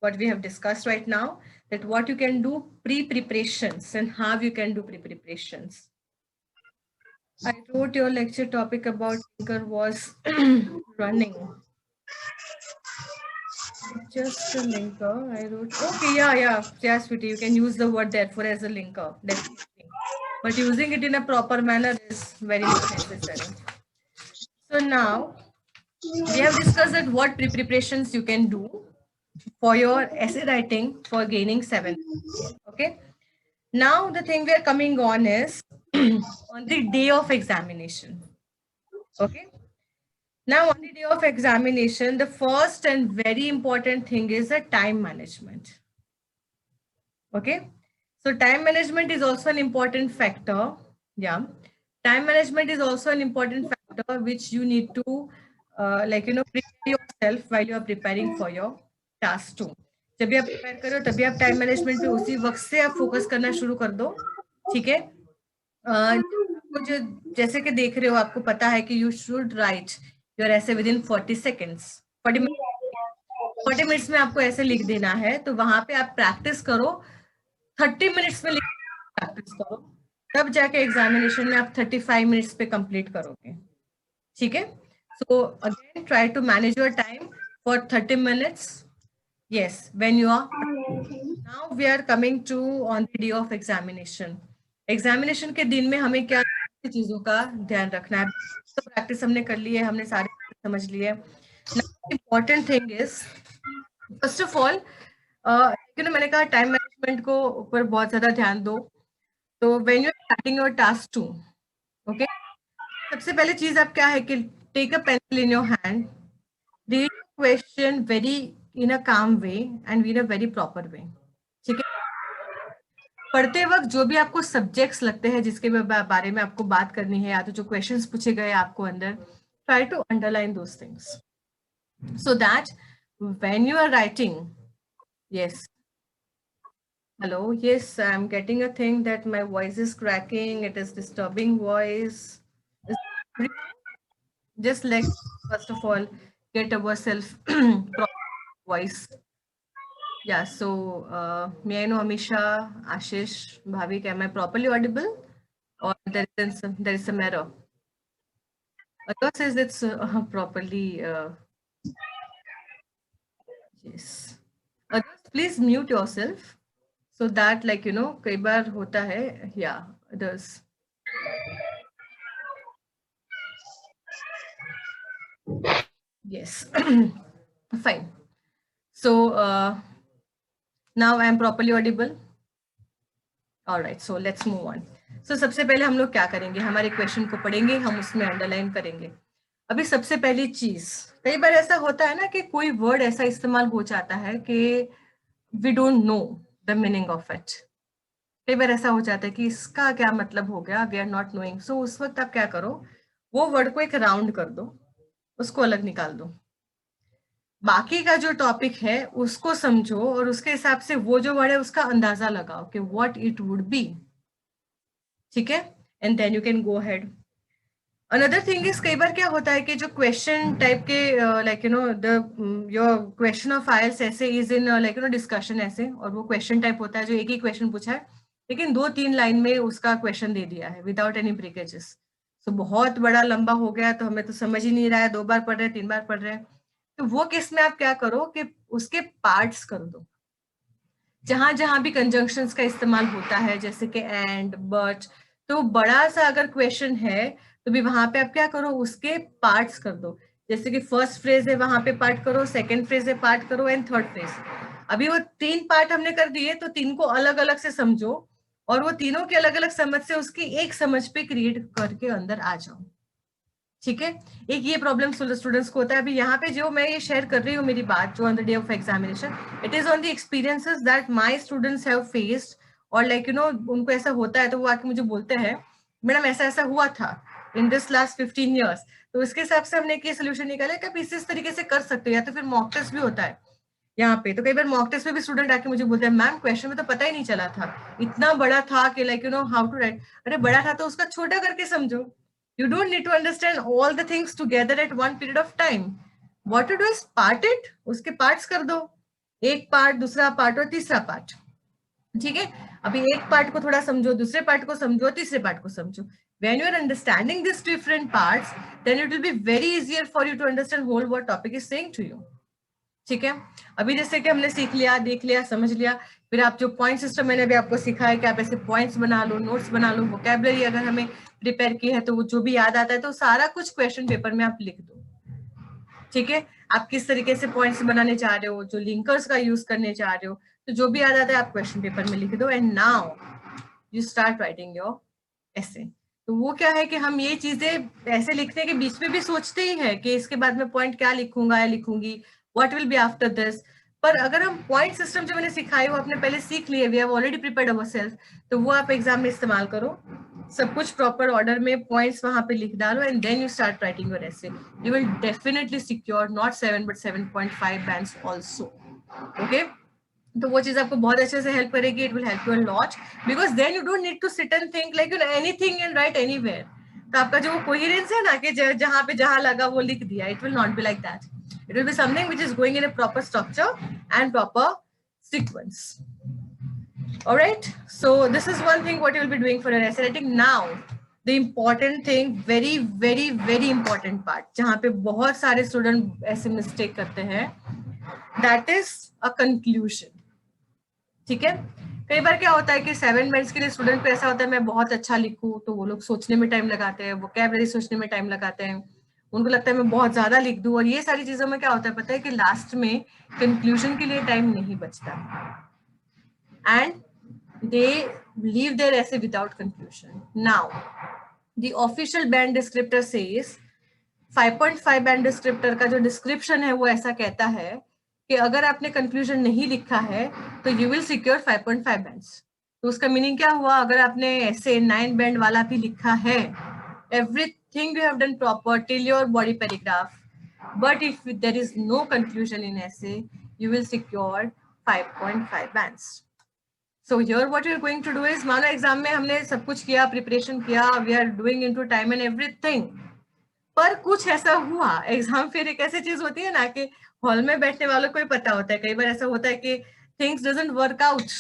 what we have discussed right now, that what you can do pre-preparations and how you can do pre-preparations. I wrote your lecture topic about linker was running. Just a linker. I wrote, okay, yeah, sweetie, you can use the word therefore as a linker, definitely. But using it in a proper manner is very much necessary. So now we have discussed that what preparations you can do for your essay writing for gaining 7. Okay. Now the thing we are coming on is on the day of examination. Okay. Now on the day of examination, the first and very important thing is the time management. Okay. So time management is also an important factor. Yeah. Time management is also an important factor which you need to like, prepare yourself while you are preparing for your task 2. जब भी आप prepare करो तभी आप time management पे उसी वक्त से आप फोकस करना शुरू कर दो. ठीक है. आपको जो जैसे कि देख रहे हो, आपको पता है कि यू शुड राइट योर ऐसे विद इन 40 सेकेंड्स. 40 मिनट्स में आपको ऐसे लिख देना है. तो वहां पे आप प्रैक्टिस करो. 30 मिनट्स में प्रैक्टिस करो, तब जाके एग्जामिनेशन में आप 35 मिनट्स पे कंप्लीट करोगे. ठीक है. So again try to manage your time for 30 minutes. Yes, when you are. Now we are coming to on the day of examination. Examination के दिन में हमें क्या चीजों का ध्यान रखना है. तो प्रैक्टिस हमने कर ली है, हमने सारे समझ लिए. Important thing is, first of all, मैंने कहा टाइम मैनेजमेंट को ऊपर बहुत ज्यादा ध्यान दो. तो when you are starting your task 2, okay, सबसे पहले चीज आप क्या है कि take a pencil in your hand, read the question very in a calm way and in a very proper way. ठीक है. पढ़ते वक्त जो भी आपको सब्जेक्ट्स लगते हैं जिसके बारे में आपको बात करनी है, या तो जो क्वेश्चंस पूछे गए आपको अंदर, try to underline those things so that when you are writing. Yes. Hello. Yes, I'm getting a thing that my voice is cracking. It is disturbing voice. Just like, first of all, get ourselves voice. Yeah, so may I know, Amisha, Ashish, Bhavik, am I properly audible or there is some error? Adwa says it's properly. Yes. Adwa, please mute yourself so that, like, कई बार होता है. Yeah, others. Yes. Fine. So now I am properly audible. All right, so let's move on. So सबसे पहले हम लोग क्या करेंगे, हमारे क्वेश्चन को पढ़ेंगे, हम उसमें अंडरलाइन करेंगे. अभी सबसे पहली चीज, कई बार ऐसा होता है ना कि कोई वर्ड ऐसा इस्तेमाल हो जाता है कि we don't know the meaning of it. कई बार ऐसा हो जाता है कि इसका क्या मतलब हो गया, वी आर नॉट नोइंग. सो उस वक्त आप क्या करो, वो वर्ड को एक राउंड कर दो, उसको अलग निकाल दो. बाकी का जो टॉपिक है उसको समझो और उसके हिसाब से वो जो वर्ड है उसका अंदाजा लगाओ कि व्हाट इट वुड बी. ठीक है. And then you can go ahead. Another thing is, कई बार क्या होता है कि जो क्वेश्चन टाइप के like the your question of IELTS ऐसे इज इन लाइक डिस्कशन ऐसे, और वो क्वेश्चन टाइप होता है जो एक ही क्वेश्चन पूछा है लेकिन 2-3 लाइन में उसका क्वेश्चन दे दिया है विदाउट एनी ब्रेकेजेस. सो बहुत बड़ा लंबा हो गया तो हमें तो समझ ही नहीं रहा है, 2 बार पढ़ रहे हैं, 3 बार पढ़ रहे हैं. तो वो केस में आप क्या करो कि उसके पार्ट्स कर दो, जहां जहां भी कंजंक्शंस का इस्तेमाल होता है, जैसे कि एंड, बट, तो बड़ा सा अगर क्वेश्चन है तो भी वहां पे आप क्या करो, उसके पार्ट्स कर दो। जैसे कि फर्स्ट फ्रेज है वहां पे पार्ट करो, सेकंड फ्रेज है पार्ट करो, एंड थर्ड फ्रेज। अभी वो 3 पार्ट हमने कर दिए, तो 3 को अलग अलग से समझो और वो तीनों के अलग अलग समझ से उसकी एक समझ पे क्रिएट करके अंदर आ जाओ। ठीक है, एक ये प्रॉब्लम स्टूडेंट्स को होता है। अभी यहाँ पे जो मैं ये शेयर कर रही हूँ मेरी बात, जो on the day of examination, it is on the experiences that my students have faced, और लाइक यू नो उनको ऐसा होता है तो वो आके मुझे बोलते हैं मैडम ऐसा ऐसा हुआ था इन दिस लास्ट 15 ईयर्स। तो उसके हिसाब से हमने एक सोल्यूशन निकाला कि आप इस तरीके से कर सकते हो, या तो फिर मॉक टेस्ट भी होता है यहाँ पे। तो कई बार मॉक टेस्ट में भी स्टूडेंट आके मुझे बोलते हैं मैम क्वेश्चन में तो पता ही नहीं चला था, इतना बड़ा था कि like you know how to write. अरे बड़ा था तो उसका छोटा करके समझो। You don't need to understand all the things together at one period of time. What to do is part it, उसके parts कर दो, एक पार्ट, दूसरा पार्ट और तीसरा पार्ट। ठीक है, अभी एक पार्ट को थोड़ा समझो, दूसरे पार्ट को समझो, तीसरे पार्ट को समझो। When you are understanding these different parts, then it will be very easier for you to understand whole what topic is saying to you. ठीक है, अभी जैसे कि हमने सीख लिया, देख लिया, समझ लिया, फिर आप जो पॉइंट सिस्टम मैंने अभी आपको सिखाया कि आप ऐसे पॉइंट्स बना लो, नोट्स बना लो, वोकैबुलरी अगर हमें प्रिपेयर की है तो वो जो भी याद आता है तो सारा कुछ क्वेश्चन पेपर में आप लिख दो। ठीक है, आप किस तरीके से पॉइंट्स बनाने चाह रहे हो, जो लिंकर्स का यूज करने चाह रहे हो, तो जो भी याद आता है आप क्वेश्चन पेपर में लिख दो, and now you start writing your ऐसे। तो वो क्या है कि हम ये चीजें ऐसे लिखने के बीच में भी सोचते ही है कि इसके बाद में पॉइंट क्या लिखूंगा या लिखूंगी, what will be after this. पर अगर हम पॉइंट सिस्टम जो मैंने सिखाई वो आपने पहले सीख लिए, we have already prepared ourselves, तो वो आप एग्जाम में इस्तेमाल करो, सब कुछ प्रॉपर ऑर्डर में पॉइंट्स वहां पे लिख डालो, and then you start writing your essay. You will definitely secure not 7 but 7.5 bands also. Okay, तो वो चीज आपको बहुत अच्छे से हेल्प करेगी, it will help you a lot, because then you don't need to sit and think like you know anything and write anywhere. तो आपका जो कोहेरेंस है ना कि जहां पे जहां लगा वो लिख दिया, it will not be like that. It will be something which is going in a proper structure and proper sequence. Alright, so this is one thing what you will be doing for your essay writing. Now the important thing, very very very important part, जहां पे बहुत सारे student ऐसे mistake करते हैं, that is a conclusion. ठीक है, कई बार क्या होता है कि 7 मिनट्स के लिए स्टूडेंट को ऐसा होता है मैं बहुत अच्छा लिखूं, तो वो लोग सोचने में टाइम लगाते हैं, वोकैबुलरी सोचने में टाइम लगाते हैं, उनको लगता है मैं बहुत ज्यादा लिख दूं, और ये सारी चीजों में क्या होता है पता है कि लास्ट में कंक्लूजन के लिए टाइम नहीं बचता, and they leave their essay without conclusion. Now, the official band descriptor says 5.5 band descriptor का जो डिस्क्रिप्शन है वो ऐसा कहता है कि अगर आपने कंक्लूजन नहीं लिखा है तो यू विल सिक्योर 5.5 बैंड्स। तो उसका मीनिंग क्या हुआ, अगर आपने ऐसे 9 बैंड वाला भी लिखा है, everything you have done proper till your body paragraph, but if there is no conclusion in essay, you will secure 5.5 bands. So here what we are going to do is, मानो exam में हमने सब कुछ किया, preparation किया, we are doing into time and everything, पर कुछ ऐसा हुआ, एग्जाम फिर एक ऐसी चीज होती है ना कि हॉल में बैठने वालों को ही पता होता है, कई बार ऐसा होता है कि थिंग्स डजंट वर्क आउट,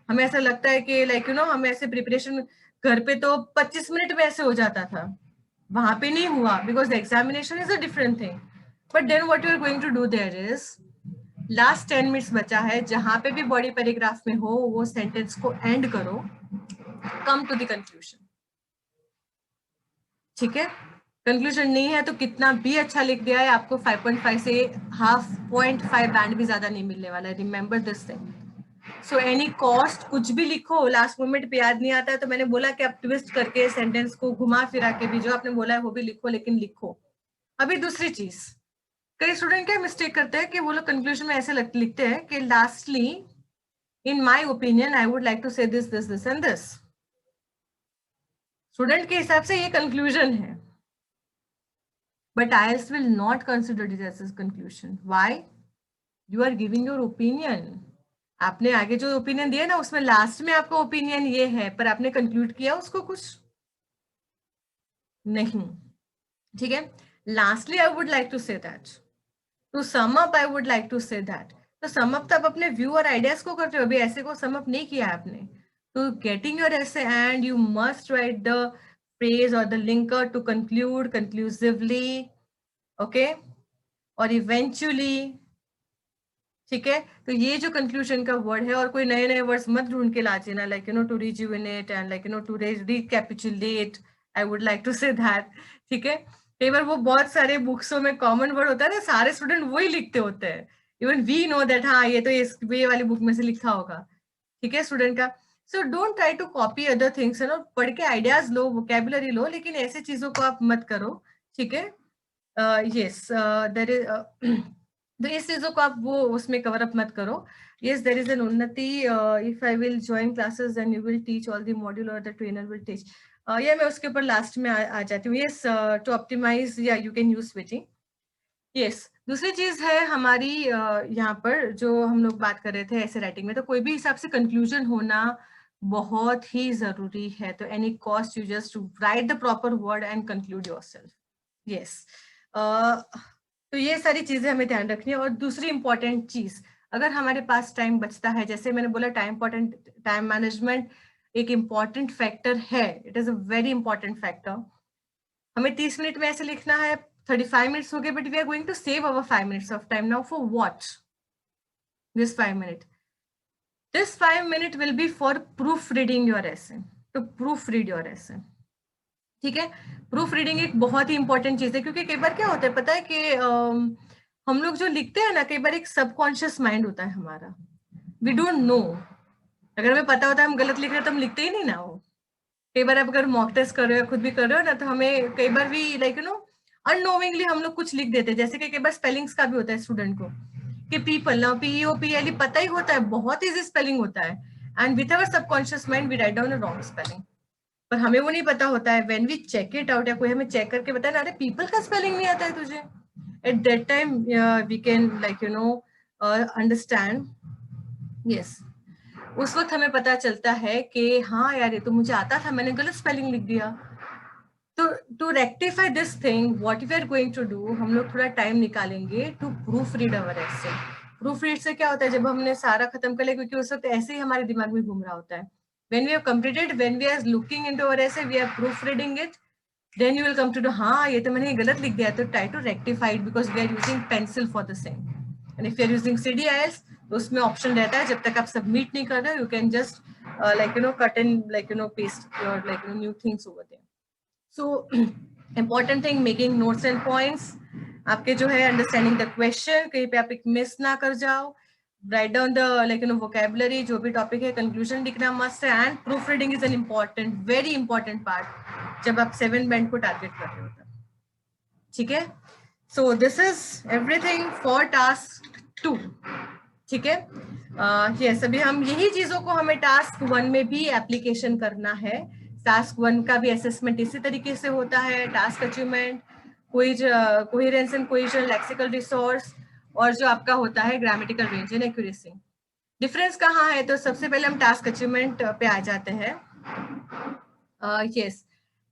हमें ऐसा लगता है कि लाइक यू नो हमें ऐसे प्रिपरेशन घर पे तो 25 मिनट में ऐसे हो जाता था, वहां पे नहीं हुआ, because examination is a different thing. But then what you are going to do there is, last 10 minutes बचा है, जहां पे भी बॉडी पैराग्राफ में हो वो सेंटेंस को एंड करो, कम टू द कंक्लूजन। ठीक है, कंक्लूजन नहीं है तो कितना भी अच्छा लिख दिया है आपको 5.5 से 0.5 बैंड भी ज्यादा नहीं मिलने वाला है, remember this thing. So any cost कुछ भी लिखो, लास्ट मोमेंट पे याद नहीं आता है तो मैंने बोला कि आप ट्विस्ट करके सेंटेंस को घुमा फिरा के भी जो आपने बोला है वो भी लिखो, लेकिन लिखो। अभी दूसरी चीज, कई स्टूडेंट क्या मिस्टेक करते हैं कि वो लोग कंक्लूजन में ऐसे लिखते हैं कि lastly in my opinion I would like to say this this this and this. Student के हिसाब से ये कंक्लूजन है, but IELTS will not consider it as a conclusion. Why? You are giving your opinion. आपने आगे जो opinion दिया ना उसमें लास्ट में आपका ओपिनियन ये है, पर आपने कंक्लूड किया उसको कुछ नहीं। ठीक है, lastly I would like to say that, to sum up I would like to say that. तो सम अप तो आप अपने व्यू और आइडियाज को करते हो, अभी ऐसे को सम अप नहीं किया आपने। तो गेटिंग योर ऐसे and you must write the phrase or the linker to conclude conclusively. Okay, और इवेंचुअली, ठीक है। तो ये जो कंक्लूजन का वर्ड है, और कोई नए नए वर्ड्स मत ढूंढ के लाचे ना, like to rejuvenate and to recapitulate, I would like to say that, ठीक है। कई बार वो बहुत सारे बुक्सों में कॉमन वर्ड होता है ना, सारे स्टूडेंट वही लिखते होते हैं, इवन वी नो दैट हाँ ये तो ये वाली बुक में से लिखा होगा, ठीक है स्टूडेंट का। So don't try to copy other things, है ना, पढ़ के आइडियाज लो, वोकेबुलरी लो, लेकिन ऐसे चीजों को आप मत करो, ठीक है। यस, देयर इज तो इस चीजों को आप वो उसमें कवर अप मत करो। Yes, there is an Unnati, if I will join classes then you will teach all the module और द ट्रेनर विल टीच। ये मैं उसके ऊपर लास्ट में आ जाती हूँ। यस, टू ऑप्टिमाइज या you can use switching. Yes, दूसरी चीज है हमारी यहाँ पर जो हम लोग बात कर रहे थे ऐसे राइटिंग में, तो कोई भी हिसाब से कंक्लूजन होना बहुत ही जरूरी है। तो any cost you just right the proper word and conclude yourself. Yes, तो ये सारी चीजें हमें ध्यान रखनी है। और दूसरी इंपॉर्टेंट चीज, अगर हमारे पास टाइम बचता है, जैसे मैंने बोला टाइम मैनेजमेंट एक इम्पॉर्टेंट फैक्टर है, it is a very important factor. हमें 30 मिनट में ऐसे लिखना है, 35 मिनट्स हो गए, but we are going to save our 5 minutes of time now for what? This 5 minute, this 5 minute will be for proofreading your essay, to proofread your essay, ठीक है। Proof reading एक बहुत ही इंपॉर्टेंट चीज है, क्योंकि कई बार क्या होता है पता है कि हम लोग जो लिखते हैं ना, कई बार एक सबकॉन्शियस माइंड होता है हमारा, वी डोंट नो। अगर हमें पता होता है हम गलत लिख रहे हैं तो हम लिखते ही नहीं ना वो। कई बार आप अगर मॉक टेस्ट कर रहे हो, खुद भी कर रहे हो ना, तो हमें कई बार भी अननोविंगली हम लोग कुछ लिख देते हैं। जैसे कि कई बार स्पेलिंग्स का भी होता है स्टूडेंट को, कि पीपल ना PEOPLE पता ही होता है, बहुत इजी स्पेलिंग होता है, and with our subconscious mind we write down a wrong spelling, पर हमें वो नहीं पता होता है। When we check it out, या कोई हमें चेक करके बताए ना, अरे पीपल का स्पेलिंग नहीं आता है तुझे, at that time we can understand. Yes, उस वक्त हमें पता चलता है कि हाँ यार ये तो मुझे आता था, मैंने गलत स्पेलिंग लिख दिया। तो to rectify this thing what we are going to do, हम लोग थोड़ा टाइम निकालेंगे to proofread our essay. Proofread से क्या होता है, जब हमने सारा खत्म कर लिया, क्योंकि उस वक्त ऐसे ही हमारे दिमाग में घूम रहा होता है, when we have completed, when we are looking into our essay, we are proofreading it, then you will come to know, हाँ ये तो मैंने गलत लिख दिया, तो try to rectify it because we are using pencil for the same. And if you are using CDIS, तो उसमें ऑप्शन रहता है, जब तक आप सबमिट नहीं कर रहे, you can just cut and paste your new things over there. So important thing, making notes and points, आपके जो है अंडरस्टैंडिंग द क्वेश्चन, कहीं पे आप एक मिस ना कर जाओ, राइट डाउन द वोकेबुलरी, जो भी टॉपिक है, कंक्लूजन लिखना मस्ट है, and proof reading is an important, very important part जब आप 7 बैंड को टारगेट कर रहे हो तब, ठीक है। So this is everything for task 2, ठीक है। यस, अभी हम यही चीजों को हमें टास्क 1 में भी एप्लीकेशन करना है। टास्क 1 का भी असेसमेंट इसी तरीके से होता है, task achievement, coherence and cohesion, lexical resource, और जो आपका होता है grammatical range and accuracy. Difference कहाँ है, तो सबसे पहले हम टास्क अचीवमेंट पे आ जाते हैं। यस,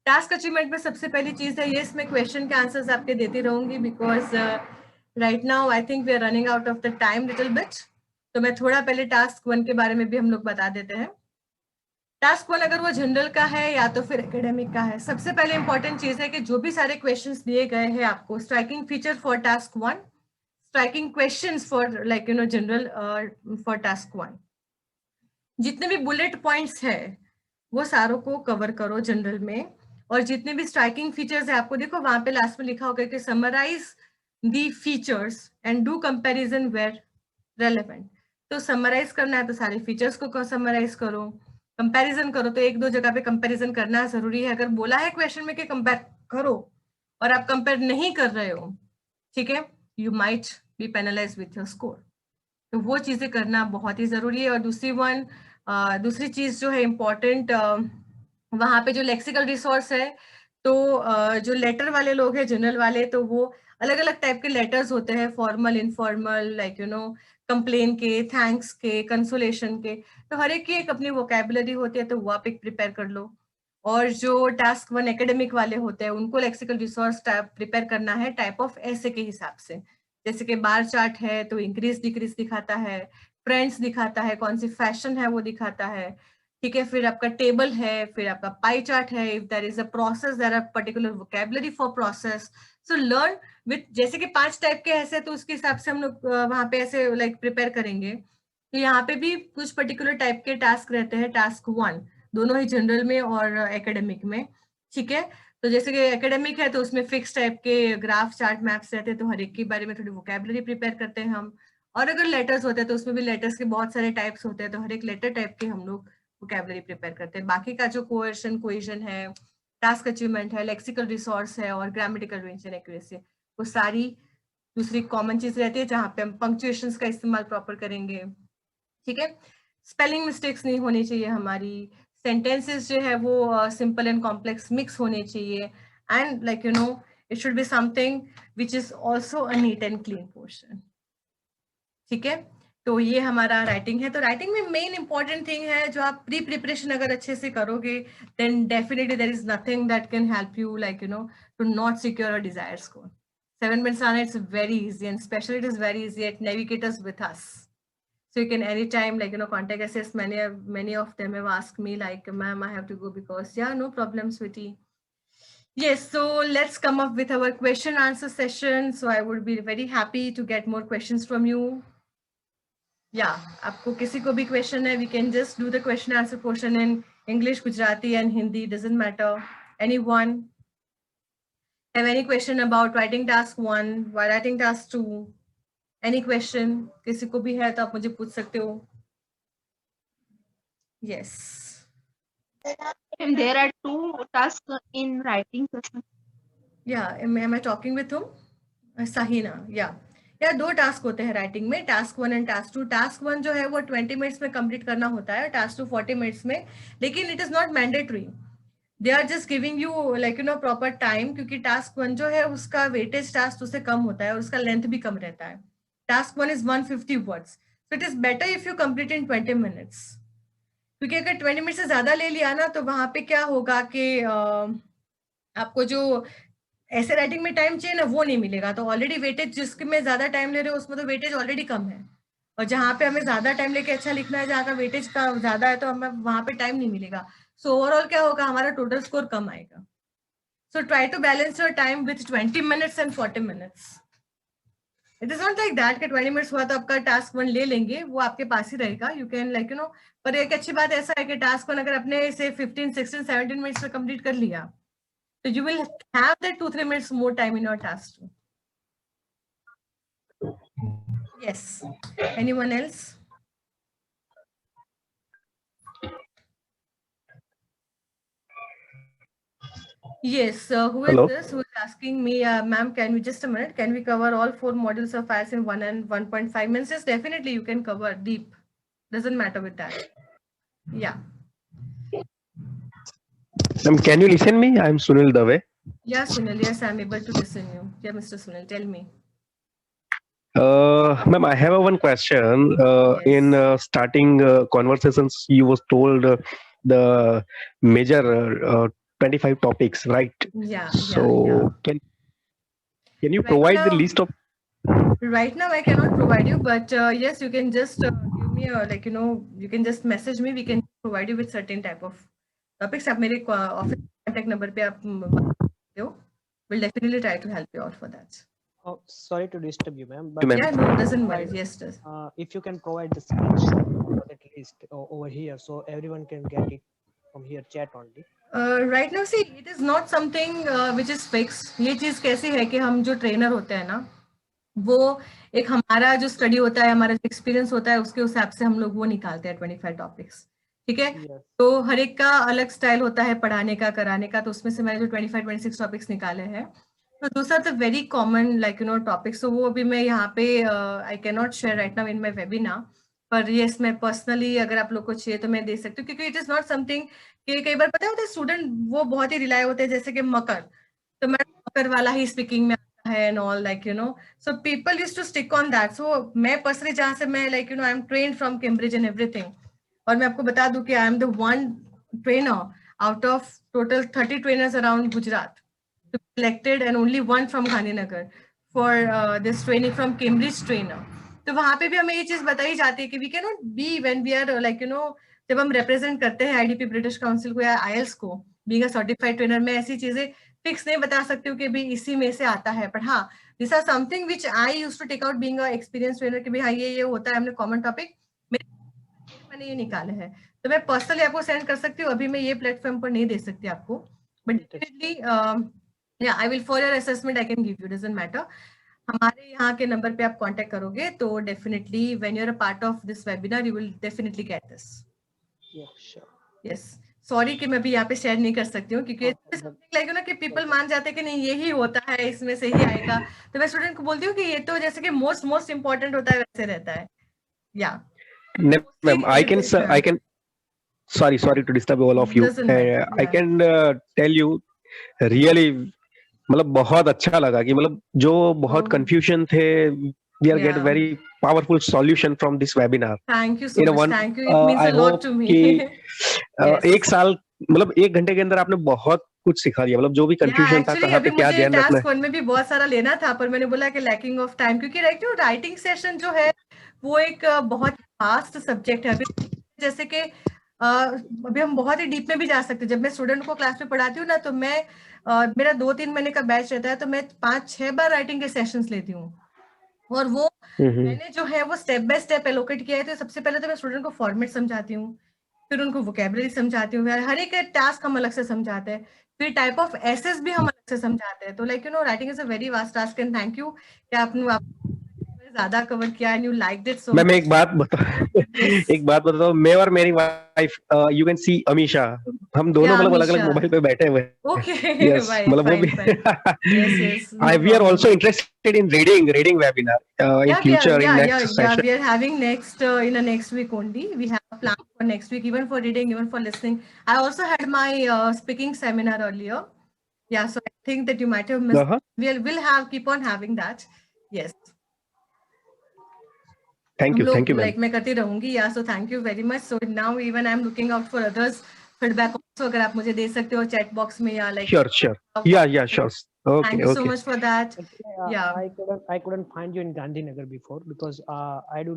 टास्क अचीवमेंट में सबसे पहली चीज है, यस मैं क्वेश्चन के आंसर्स आपके देती रहूंगी, because right now I think we are running out of the time little bit, तो मैं थोड़ा पहले टास्क 1 के बारे में भी हम लोग बता देते हैं। टास्क 1 अगर वो जनरल का है या तो फिर एकेडमिक का है, सबसे पहले इंपॉर्टेंट चीज है कि जो भी सारे क्वेश्चंस दिए गए हैं आपको, striking feature for task 1, striking questions for general for task 1, जितने भी बुलेट पॉइंट्स है वो सारों को कवर करो जनरल में, और जितने भी स्ट्राइकिंग फीचर्स है आपको देखो वहां पे लास्ट में लिखा होगा कि summarise the features and do comparison where relevant. तो समराइज करना है तो सारे फीचर्स को समराइज करो, कंपैरिजन करो तो एक दो जगह पे कंपैरिजन करना जरूरी है। अगर बोला है क्वेश्चन में कि कंपेयर करो और आप कंपेयर नहीं कर रहे हो, ठीक है, you might B penalise with your score, तो वो चीजें करना बहुत ही जरूरी है। और दूसरी चीज जो है इम्पोर्टेंट, वहां पे जो लेक्सिकल रिसोर्स है, तो जो लेटर वाले लोग हैं जनरल वाले, तो वो अलग अलग टाइप के लेटर्स होते हैं, फॉर्मल, इनफॉर्मल, कंप्लेन के, थैंक्स के, कंसोलेशन के, तो हर एक की एक अपनी वोकेबुलरी होती है, तो वो आप एक प्रिपेयर कर लो। और जो टास्क 1 एकेडमिक वाले होते हैं उनको लेक्सिकल रिसोर्स प्रिपेयर करना है टाइप ऑफ ऐसे के हिसाब से, जैसे कि बार चार्ट है तो इंक्रीज डिक्रीज दिखाता है, फ्रेंड्स दिखाता है, कौन सी फैशन है वो दिखाता है, ठीक है, फिर आपका टेबल है, फिर आपका पाई चार्ट है, if there is a process, there are particular vocabulary for process, so learn with, जैसे कि 5 टाइप के ऐसे, तो उसके हिसाब से हम लोग वहां पे ऐसे लाइक प्रिपेयर करेंगे। तो यहाँ पे भी कुछ पर्टिकुलर टाइप के टास्क रहते हैं, टास्क 1 दोनों ही जनरल में और एकेडमिक में। ठीक है, तो जैसे कि एकेडमिक है तो उसमें फिक्स टाइप के ग्राफ चार्ट मैप्स रहते हैं, तो हर एक के बारे में थोड़ी वोकेबुलरी प्रिपेयर करते हैं हम। और अगर लेटर्स होते हैं तो उसमें भी लेटर्स के बहुत सारे टाइप्स होते हैं, तो हर एक लेटर टाइप के हम लोग वोकेबुलरी प्रिपेयर करते हैं। बाकी का जो कोएशन कोएशन है, टास्क अचीवमेंट है, लेक्सिकल रिसोर्स है और ग्रामेटिकल रेंज एंड एक्यूरेसी, वो सारी दूसरी कॉमन चीज रहती है जहाँ पे हम पंक्चुएशंस का इस्तेमाल प्रॉपर करेंगे। ठीक है, स्पेलिंग मिस्टेक्स नहीं होनी चाहिए हमारी, सेंटेंसेस जो है वो सिंपल एंड कॉम्प्लेक्स मिक्स होने चाहिए, and like you no it should be something which is also a neat and clean portion. ठीक है, तो ये हमारा राइटिंग है। तो राइटिंग में मेन इंपॉर्टेंट थिंग है, जो आप प्री प्रिपरेशन अगर अच्छे से करोगे, then definitely there is nothing that can help you like you know to not secure a desired score. 7 minutes on it's very easy, and especially it is very easy at Navigators with us. So you can anytime like you know contact us. Many of them have asked me like, ma'am, I have to go, because yeah, no problem, sweetie. Yes, so let's come up with our question answer session. So I would be very happy to get more questions from you. Yeah, आपको किसी को भी question है, we can just do the question answer portion in English, Gujarati and Hindi, doesn't matter. Anyone have any question about writing task 1, writing task 2? Any question? किसी को भी है तो आप मुझे पूछ सकते हो. Yes. And there are 2 tasks in writing session. Yeah, am I talking with whom? Sahina, yeah. या 2 टास्क होते हैं राइटिंग में, टास्क 1 एंड टास्क 2. टास्क 1 जो है वो 20 मिनट्स में कंप्लीट करना होता है, टास्क 2 40 मिनट्स में, लेकिन it is not mandatory. They are just giving you like you know proper time, क्योंकि टास्क 1 जो है उसका वेटेज टास्क 2 से कम होता है और उसका लेंथ भी कम रहता है. Task 1 is 150 words, so it is better if you complete in 20 minutes. क्योंकि अगर 20 मिनट से ज्यादा ले लिया ना, तो वहां पे क्या होगा कि आपको जो ऐसे राइटिंग में टाइम चाहिए ना वो नहीं मिलेगा. तो ऑलरेडी वेटेज जिसके में ज्यादा टाइम ले रहे हो उसमें तो वेटेज ऑलरेडी कम है, और जहाँ पे हमें ज्यादा टाइम लेके अच्छा लिखना है, जहाँ का वेटेज का ज्यादा है, तो हमें वहां पे टाइम नहीं मिलेगा. सो ओवरऑल क्या होगा, हमारा टोटल स्कोर कम आएगा. So try to balance your time with 20 minutes and 40 minutes. It is not like that कि 20 मिनट्स हुआ तो आपका टास्क 1 ले लेंगे, वो आपके पास ही रहेगा. You can like you no, पर एक अच्छी बात ऐसा है कि टास्क 1 अगर अपने से 15 16 17 मिनट्स में कंप्लीट कर लिया, तो you will have that 2-3 minutes more time in your task too. Yes. Anyone else? Yes. Who is Hello. this? Who is asking me, ma'am? Can we just a minute? Can we cover all 4 modules of IELTS in 1 and 1.5 minutes? Yes, definitely you can cover deep. Doesn't matter with that. Yeah. Can you listen me? I'm Sunil Dave. Yeah, Sunil. Yes, I'm able to listen you. Yeah, Mr. Sunil, tell me. Ma'am, I have one question. Yes. In starting conversations, you was told the major 25 topics, right? Yeah. So can you Right provide now, the list of? Right now, I cannot provide you, but yes, you can just give me a like you know you can just message me. We can provide you with certain type of topics. आप मेरे office contact number पे आप बात सकते हो. We'll definitely try to help you out for that. Oh, sorry to disturb you, ma'am. Ma'am. Yeah, no, doesn't worry. Yes, does. If you can provide the screenshot at least over here, so everyone can get it from here chat only. Right now, see, it is not something which is fixed. ये चीज कैसी है कि हम जो trainer होते हैं ना, वो एक हमारा जो स्टडी होता है, हमारा जो एक्सपीरियंस होता है, उसके हिसाब से हम लोग वो निकालते हैं 25 टॉपिक्स. ठीक है, Yes. तो हर एक का अलग स्टाइल होता है पढ़ाने का, कराने का. तो उसमें से मैंने जो 25-26 टॉपिक्स निकाले हैं, तो those are the very common like you know topics. तो वो अभी मैं यहाँ पे I can not share right now in my webinar, पर यस मैं पर्सनली अगर आप लोग को चाहिए तो मैं दे सकती हूँ, क्योंकि इट इज नॉट समथिंग कि कई बार पता होता है स्टूडेंट वो बहुत ही रिलाय होते हैं, जैसे कि मकर, तो मैं मकर वाला ही स्पीकिंग में आता है and all like you know. So people use to stick on that. So मैं पर्सनली जहाँ से मैं like you know I'm train from Cambridge and everything, और मैं आपको बता दूं कि I am the one trainer out of total 30 trainers around Gujarat selected and only one from Gandhinagar for this training from Cambridge trainer. तो वहां पे भी हमें ये चीज बताई जाती है कि we cannot be when we are like you know जब हम रिप्रेजेंट करते हैं आईडीपी ब्रिटिश काउंसिल को या आईएल्स को, बीइंग अ सर्टिफाइड ट्रेनर, मैं ऐसी चीजें फिक्स नहीं बता सकती हूँ कि भी इसी में से आता है, बट हाँ this are something which I used to take out being a experience trainer कि भाई हाँ ये होता है, हमने कॉमन टॉपिक मैंने ये निकाले हैं, तो मैं पर्सनली आपको सेंड कर सकती हूँ, अभी मैं ये प्लेटफॉर्म पर नहीं दे सकती आपको, बट डेफिनेटली या I will for your assessment I can give you, doesn't matter. हमारे यहाँ के नंबर पे आप कांटेक्ट करोगे तो definitely when you are a part of this webinar you will definitely get this. Yes, sorry कि मैं भी यहाँ पे शेयर नहीं कर सकती हूँ, क्योंकि लाइक ना कि पीपल मान जाते हैं कि नहीं यही होता है, इसमें से ही आएगा, तो मैं स्टूडेंट को बोलती हूँ कि ये तो जैसे कि मोस्ट इम्पोर्टेंट होता है वैसे रहता है। या Ma'am, I can sorry to disturb all of you. I can tell you really मतलब बहुत अच्छा लगा कि मतलब जो बहुत confusion थे, we are get very powerful solution from this webinar. Thank you so much. Thank you. It means a lot to me. एक साल मतलब 1 घंटे के अंदर आपने बहुत कुछ सिखा दिया, मतलब जो भी कंफ्यूजन था कहाँ पे क्या ध्यान रखना है। टास्क 1 में भी बहुत सारा लेना था, पर मैंने बोला कि लैकिंग ऑफ टाइम, क्योंकि राइटिंग सेशन जो है वो एक बहुत फास्ट सब्जेक्ट है। अभी जैसे कि अभी हम बहुत ही डीप में भी जा सकते हैं। जब मैं स्टूडेंट को क्लास में पढ़ाती हूँ ना, तो मैं मेरा 2-3 महीने का बैच रहता है, तो मैं 5-6 बार राइटिंग के सेशंस लेती हूँ, और वो मैंने जो है वो स्टेप बाय स्टेप एलोकेट किया है। तो सबसे पहले तो मैं स्टूडेंट को फॉर्मेट समझाती हूँ, फिर उनको वोकेबलरी समझाती हूँ, हर एक टास्क हम अलग से समझाते हैं, फिर टाइप ऑफ एसेस भी हम अलग से समझाते हैं। तो like writing is a very vast task, and thank you कि आपने ज्यादा कवर किया and you liked it so much. मैं एक बात बताता हूँ, मैं और मेरी wife, you can see Amisha, हम दोनों मतलब अलग-अलग मोबाइल पे बैठे हुए हैं। ओके, यस, मतलब वो भी yes, we are also interested in reading webinar in future, in next session. We are having next in the next week only. We have a plan for next week, even for reading, even for listening. I also had my speaking seminar earlier. Yeah, so I think that you might have missed. We'll keep on having that. Yes. Thank you, ma'am. Like मैं करती रहूंगी, yeah, so thank you very much. So now even I'm looking out for others feedback also, अगर आप मुझे दे सकते हो chat box में या like sure yeah sure okay thank you so much for that. Yeah, I couldn't find you in Gandhinagar before, because I do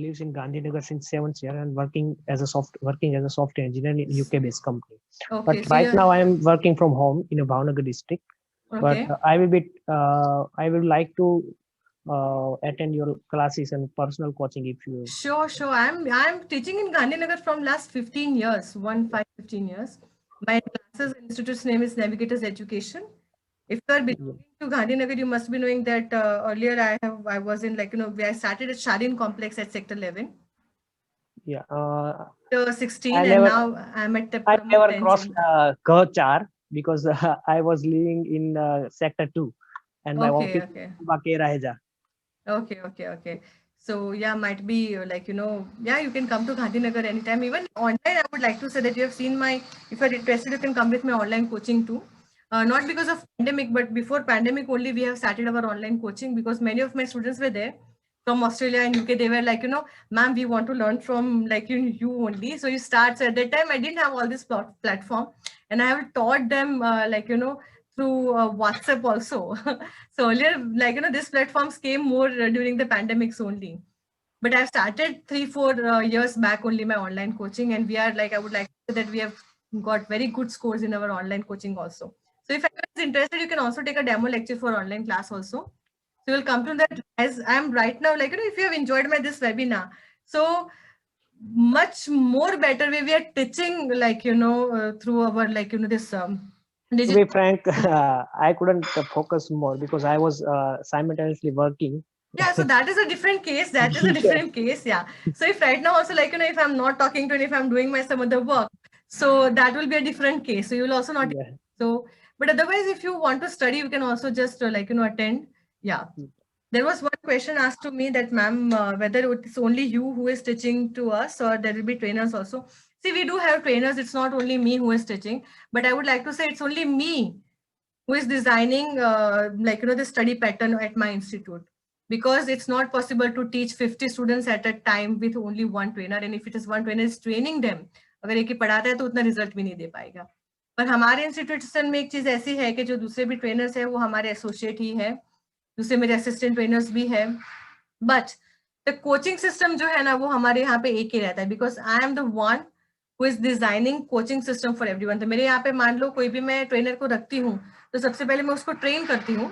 lives in Gandhinagar since 7th year and working as a software engineer in UK based company. Okay, but so right now I am working from home in a Bhavnagar district. Okay. But I would like to attend your classes and personal coaching if you. Sure. I'm teaching in Gandhinagar from last 15 years, 15 years. My classes institute's name is Navigators Education. If you are belonging to Gandhinagar, you must be knowing that earlier I was in I started at Shadin Complex at Sector 11. Yeah. 16 and now I'm at the. I never crossed Gachar because I was living in Sector 2 and my office is Bakeraja. Okay. So yeah, might be yeah, you can come to Gandhinagar anytime. Even online, I would like to say that you have seen if you're interested, you can come with my online coaching too. Not because of pandemic, but before pandemic only, we have started our online coaching because many of my students were there from Australia and UK. They were like, ma'am, we want to learn from you only. So you start. So at that time, I didn't have all this platform, and I have taught them through WhatsApp also. So earlier, these platforms came more during the pandemics only. But I've started 3-4 years back only my online coaching, and we are I would like to say that we have got very good scores in our online coaching also. So if anyone is interested, you can also take a demo lecture for online class also. So we'll come to that as I'm right now, if you have enjoyed this webinar, so much more better way we are teaching, through our, this. To be frank, I couldn't focus more because I was simultaneously working. Yeah, so that is a different case. Yeah. So if right now also if I'm not talking to and if I'm doing my some other work, so that will be a different case. So you will also not. Yeah. So, but otherwise, if you want to study, you can also just attend. Yeah. There was one question asked to me that, ma'am, whether it's only you who is teaching to us or there will be trainers also. See, we do have trainers. It's not only me who is teaching, but I would like to say it's only me who is designing the study pattern at my institute, because it's not possible to teach 50 students at a time with only one trainer. And if it is one trainer is training them, अगर एक ही पढ़ाता है तो उतना result भी नहीं दे पाएगा. पर हमारे इंस्टीट्यूशन में एक चीज ऐसी है कि जो दूसरे भी ट्रेनर्स है वो हमारे एसोसिएट ही है, दूसरे मेरे असिस्टेंट ट्रेनर्स भी है, बट द कोचिंग सिस्टम जो है ना वो हमारे यहाँ पे एक ही रहता है, because I am the one who is designing coaching system for everyone. तो मेरे यहाँ पे मान लो कोई भी मैं ट्रेनर को रखती हूँ तो सबसे पहले मैं उसको ट्रेन करती हूँ,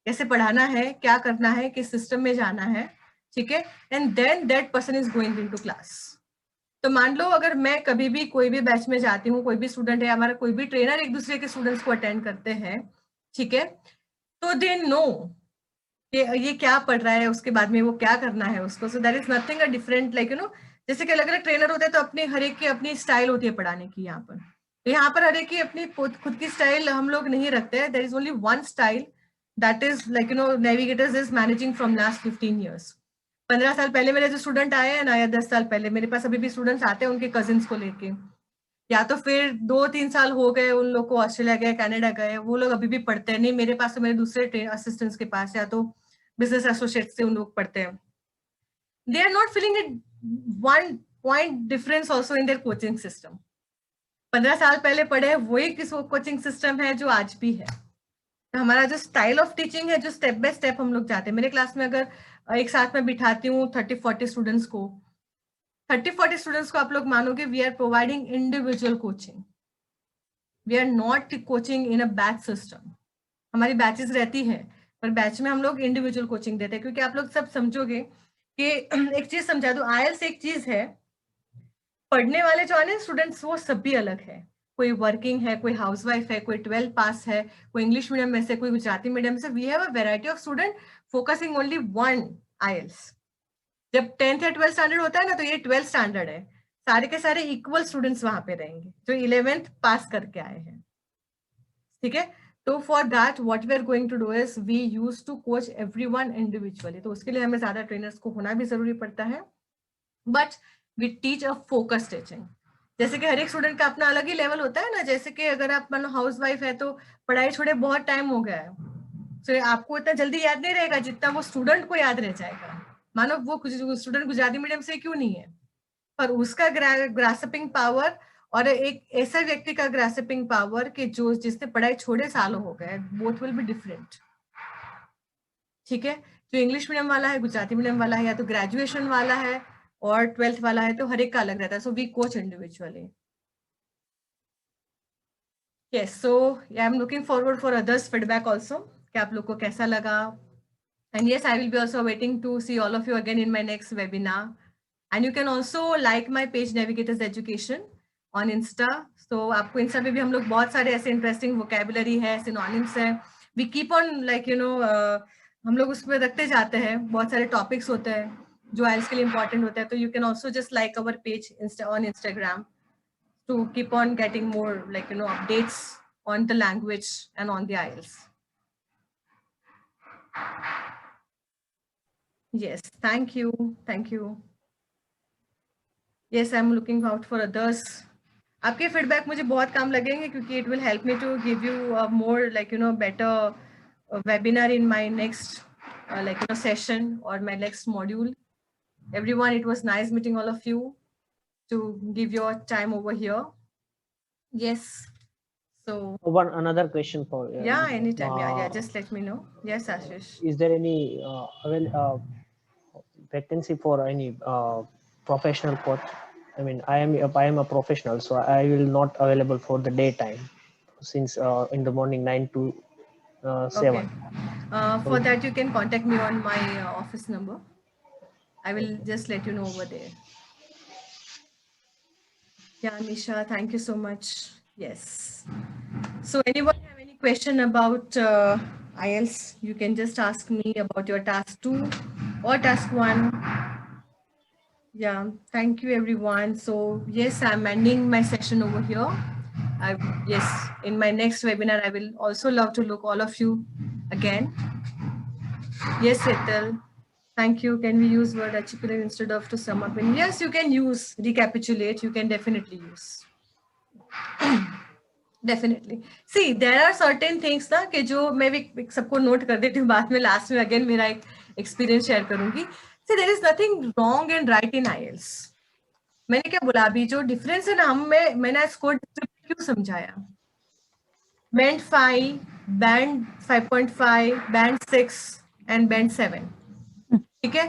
कैसे पढ़ाना है, क्या करना है, किस सिस्टम में जाना है, ठीक है, and then that person is going into class. तो मान लो अगर मैं कभी भी कोई भी बैच में जाती हूँ, कोई भी स्टूडेंट है, हमारा कोई भी ट्रेनर एक दूसरे के स्टूडेंट्स को अटेंड करते हैं, ठीक है, तो दे नो ये क्या पढ़ रहा है, उसके बाद में वो क्या करना है उसको. सो that is nothing a different, like you no, जैसे कि अलग अलग ट्रेनर होते हैं तो अपने हर एक की अपनी स्टाइल होती है पढ़ाने की. यहाँ पर तो यहाँ पर हर एक की अपनी खुद की स्टाइल हम लोग नहीं रखते हैं. There is only one style, that is like you know navigators is managing from last 15 years. 15 साल पहले मेरे जो स्टूडेंट आए हैं ना, या 10 साल पहले, मेरे पास अभी भी स्टूडेंट्स आते हैं उनके कजिन्स को लेके, या तो फिर 2-3 साल हो गए उन लोग को, ऑस्ट्रेलिया गए, कनाडा गए, वो लोग अभी भी पढ़ते हैं. नहीं मेरे पास तो मेरे दूसरे असिस्टेंट्स के पास, या तो बिजनेस एसोसिएट से उन लोग पढ़ते हैं. They are not feeling it one point difference also in their coaching system. 15 साल पहले पढ़े वही किस कोचिंग सिस्टम है जो आज भी है. तो हमारा जो स्टाइल ऑफ टीचिंग है, जो स्टेप बाय स्टेप हम लोग जाते हैं. मेरे क्लास में अगर एक साथ में बिठाती हूँ 30-40 स्टूडेंट्स को, 30-40 स्टूडेंट्स को आप लोग मानोगे, we are providing individual coaching. We are not coaching in a batch system. हमारी बैचेस रहती है पर बैच में हम लोग इंडिविजुअल कोचिंग देते हैं, क्योंकि आप लोग सब समझोगे कि एक चीज समझा दो, आईएलटीएस एक चीज है, पढ़ने वाले जो आने स्टूडेंट्स वो सब भी अलग है. कोई वर्किंग है, कोई हाउसवाइफ है, कोई 12 पास है, कोई इंग्लिश मीडियम में से, कोई गुजराती मीडियम से. We have a variety of student focusing only one IELTS. जब 10th या 12th स्टैंडर्ड होता है ना, तो ये 12th स्टैंडर्ड है, सारे के सारे इक्वल स्टूडेंट्स वहां पे रहेंगे जो 11th पास करके आए हैं, ठीक है. तो for that what we are going to do is we use to coach everyone individually. तो उसके लिए हमें ज्यादा ट्रेनर्स को होना भी जरूरी पड़ता है, but we teach a focus teaching. जैसे कि हर एक स्टूडेंट का अपना अलग ही लेवल होता है ना. जैसे कि अगर आप मान लो हाउस वाइफ है तो पढ़ाई छोड़े बहुत टाइम हो गया है, तो आपको इतना जल्दी याद नहीं रहेगा जितना वो स्टूडेंट को याद रह जाएगा. मानो वो स्टूडेंट गुजराती मीडियम से क्यों नहीं है, पर उसका ग्रास्पिंग पावर और एक ऐसा व्यक्ति का ग्रास्पिंग पावर कि जो जिसने पढ़ाई छोड़े सालों हो गए, बोथ विल बी डिफरेंट, ठीक है. जो इंग्लिश मीडियम वाला है, गुजराती मीडियम वाला है, या तो ग्रेजुएशन वाला है और 12th वाला है, तो हर एक का अलग रहता है. So we coach individually. Yes, so I am looking forward for others feedback also, कि आप लोग को कैसा लगा. And yes, I will be also waiting to see all of you again in my next webinar. And you can also like my page Navigators Education on Insta. So आपको Insta पे भी हम लोग बहुत सारे ऐसे इंटरेस्टिंग वोकेबुलरी है, synonyms है. We keep on like you know हम लोग उसमें रखते जाते हैं. बहुत सारे टॉपिक्स होते हैं जो आइल्स के लिए इम्पोर्टेंट होते हैं. तो you can also just like our page on Instagram to keep on getting more like you know updates on the language and on the IELTS. Yes, thank you. Thank you. Yes, I'm looking out for others. आपके feedback मुझे बहुत काम लगेंगे क्योंकि it will help me to give you a more like you know better webinar in my next like you know session or my next module. Everyone, it was nice meeting all of you to give your time over here. Yes. So another question for yeah, anytime. Yeah, just let me know. Yes, Ashish. Is there any vacancy for any professional coach? I mean, I am a professional, so I will not available for the daytime, since in the morning 9 to 7. Okay. For that, you can contact me on my office number. I will just let you know over there. Yeah, Nisha, thank you so much. Yes. So anyone have any question about IELTS, you can just ask me about your task 2 or task 1. Yeah, thank you everyone. So yes, I'm ending my session over here. Yes, in my next webinar, I will also love to look all of you again. Yes, Setal. Thank you. Can we use word articulate instead of to sum up? And yes, you can use recapitulate. You can definitely use. Definitely. See, there are certain things ना कि जो मैं भी सबको note कर देती हूँ, बाद में लास्ट में अगेन मेरा एक एक्सपीरियंस शेयर करूंगी. See, there is nothing wrong and right in IELTS. मैंने क्या बोला अभी, जो डिफरेंस है ना, मैंने स्कोर क्यों समझाया. Band 5, band 5.5, band 6 and band 7, ठीक है.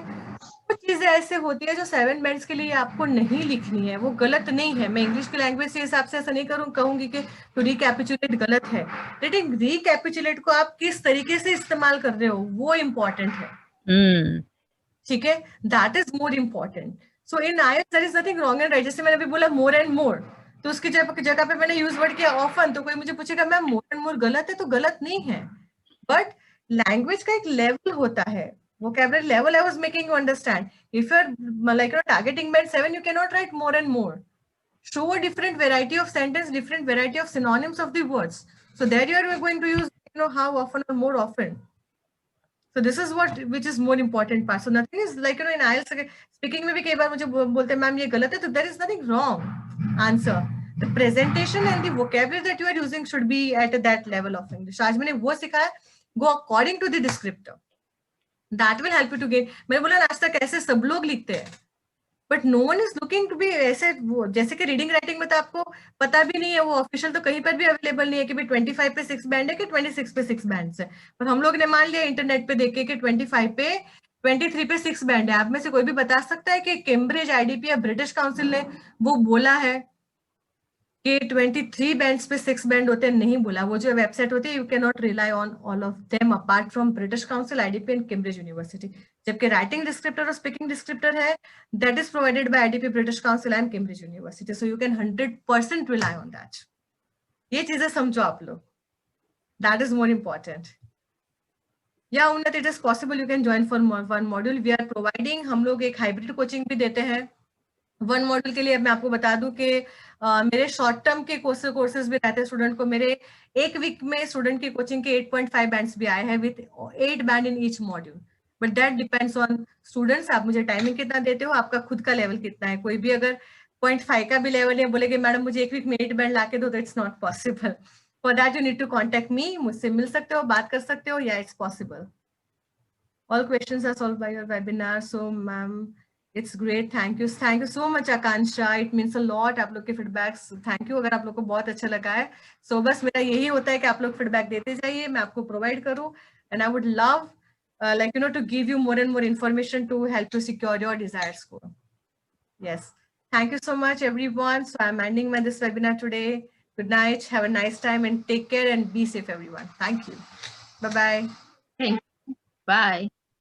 कुछ चीजें ऐसे होती है जो 7 बैंड्स के लिए आपको नहीं लिखनी है, वो गलत नहीं है। मैं इंग्लिश की लैंग्वेज के हिसाब से ऐसा नहीं कहूंगी कि टू रिकैपिचुलेट गलत है, लेकिन रिकैपिचुलेट को आप किस तरीके से इस्तेमाल कर रहे हो वो इम्पोर्टेंट है। ठीक है, that is more important. So in IELTS there is nothing wrong and right. जैसे मैंने अभी बोला मोर एंड मोर, तो उसकी जगह पे मैंने यूज वर्ड किया ऑफन, तो कोई मुझे पूछेगा मैम मोर एंड मोर गलत है, तो गलत नहीं है, बट लैंग्वेज का एक लेवल होता है, vocabulary level I was making you understand. If you're like targeting band 7, you cannot write more and more. Show a different variety of sentence, different variety of synonyms of the words. So there you are going to use, how often or more often. So this is which is more important part. So nothing is like, in IELTS speaking में भी कई बार मुझे बोलते हैं ma'am ये गलत है, तो there is nothing wrong. Answer. The presentation and the vocabulary that you are using should be at that level of English. आज मैंने वो सिखाया, go according to the descriptor. That will help you to gain. मैंने बोला आज तक ऐसे सब लोग लिखते हैं, but no one is looking to be ऐसे, जैसे कि रीडिंग राइटिंग में तो आपको पता भी नहीं है, वो ऑफिशियल तो कहीं पर भी अवेलेबल नहीं है कि भाई 25 पे 6 बैंड है कि 26 पे 6 बैंड है। पर हम लोग ने मान लिया इंटरनेट पे देख के कि 25 पे 23 पे 6 बैंड है। आप में से कोई भी बता सकता है कि कैम्ब्रिज आईडीपी या ब्रिटिश काउंसिल ने वो बोला है कि 23 बैंड्स पे 6 बैंड होते हैं? नहीं बोला। वो जो वेबसाइट होती है, you can not rely on all of them apart from British council, IDP and Cambridge university. जबकि राइटिंग डिस्क्रिप्टर और स्पीकिंग डिस्क्रिप्टर है, that is provided by IDP, British council and Cambridge university. So you can 100% rely on that. ये चीजें समझो आप लोग, that is more important. या Unnati, it is possible you can join for 1 module. We are providing, हम लोग एक hybrid coaching भी देते हैं 1 मॉड्यूल के लिए। मैं आपको बता दूं कि मेरे शॉर्ट टर्म के कोर्सेज भी रहते हैं स्टूडेंट को। मेरे 1 वीक में स्टूडेंट की कोचिंग के 8.5 बैंड्स भी आए हैं with 8 band in each module, but that depends on students. आप मुझे टाइमिंग कितना देते हो, आपका खुद का लेवल कितना है। कोई भी अगर 0.5 का भी लेवल है, बोलेगे मैडम मुझे 1 वीक में 8 बैंड ला के दो, तो it's not possible. For that you need to contact me, मुझसे मिल सकते हो, बात कर सकते हो, या it's possible. All questions are solved by your webinar. So ma'am, it's great. Thank you so much Akansha. It means a lot. आप लोग के feedbacks, thank you अगर आप लोग को बहुत अच्छा लगा है। So बस मेरा यही होता है कि आप लोग feedback देते जाइए, मैं आपको provide करूँ, and I would love like to give you more and more information to help you secure your desired score. Yes, thank you so much everyone. So I'm ending this webinar today. Good night, have a nice time and take care and be safe everyone. Thank you. Bye bye. Thank you. Bye.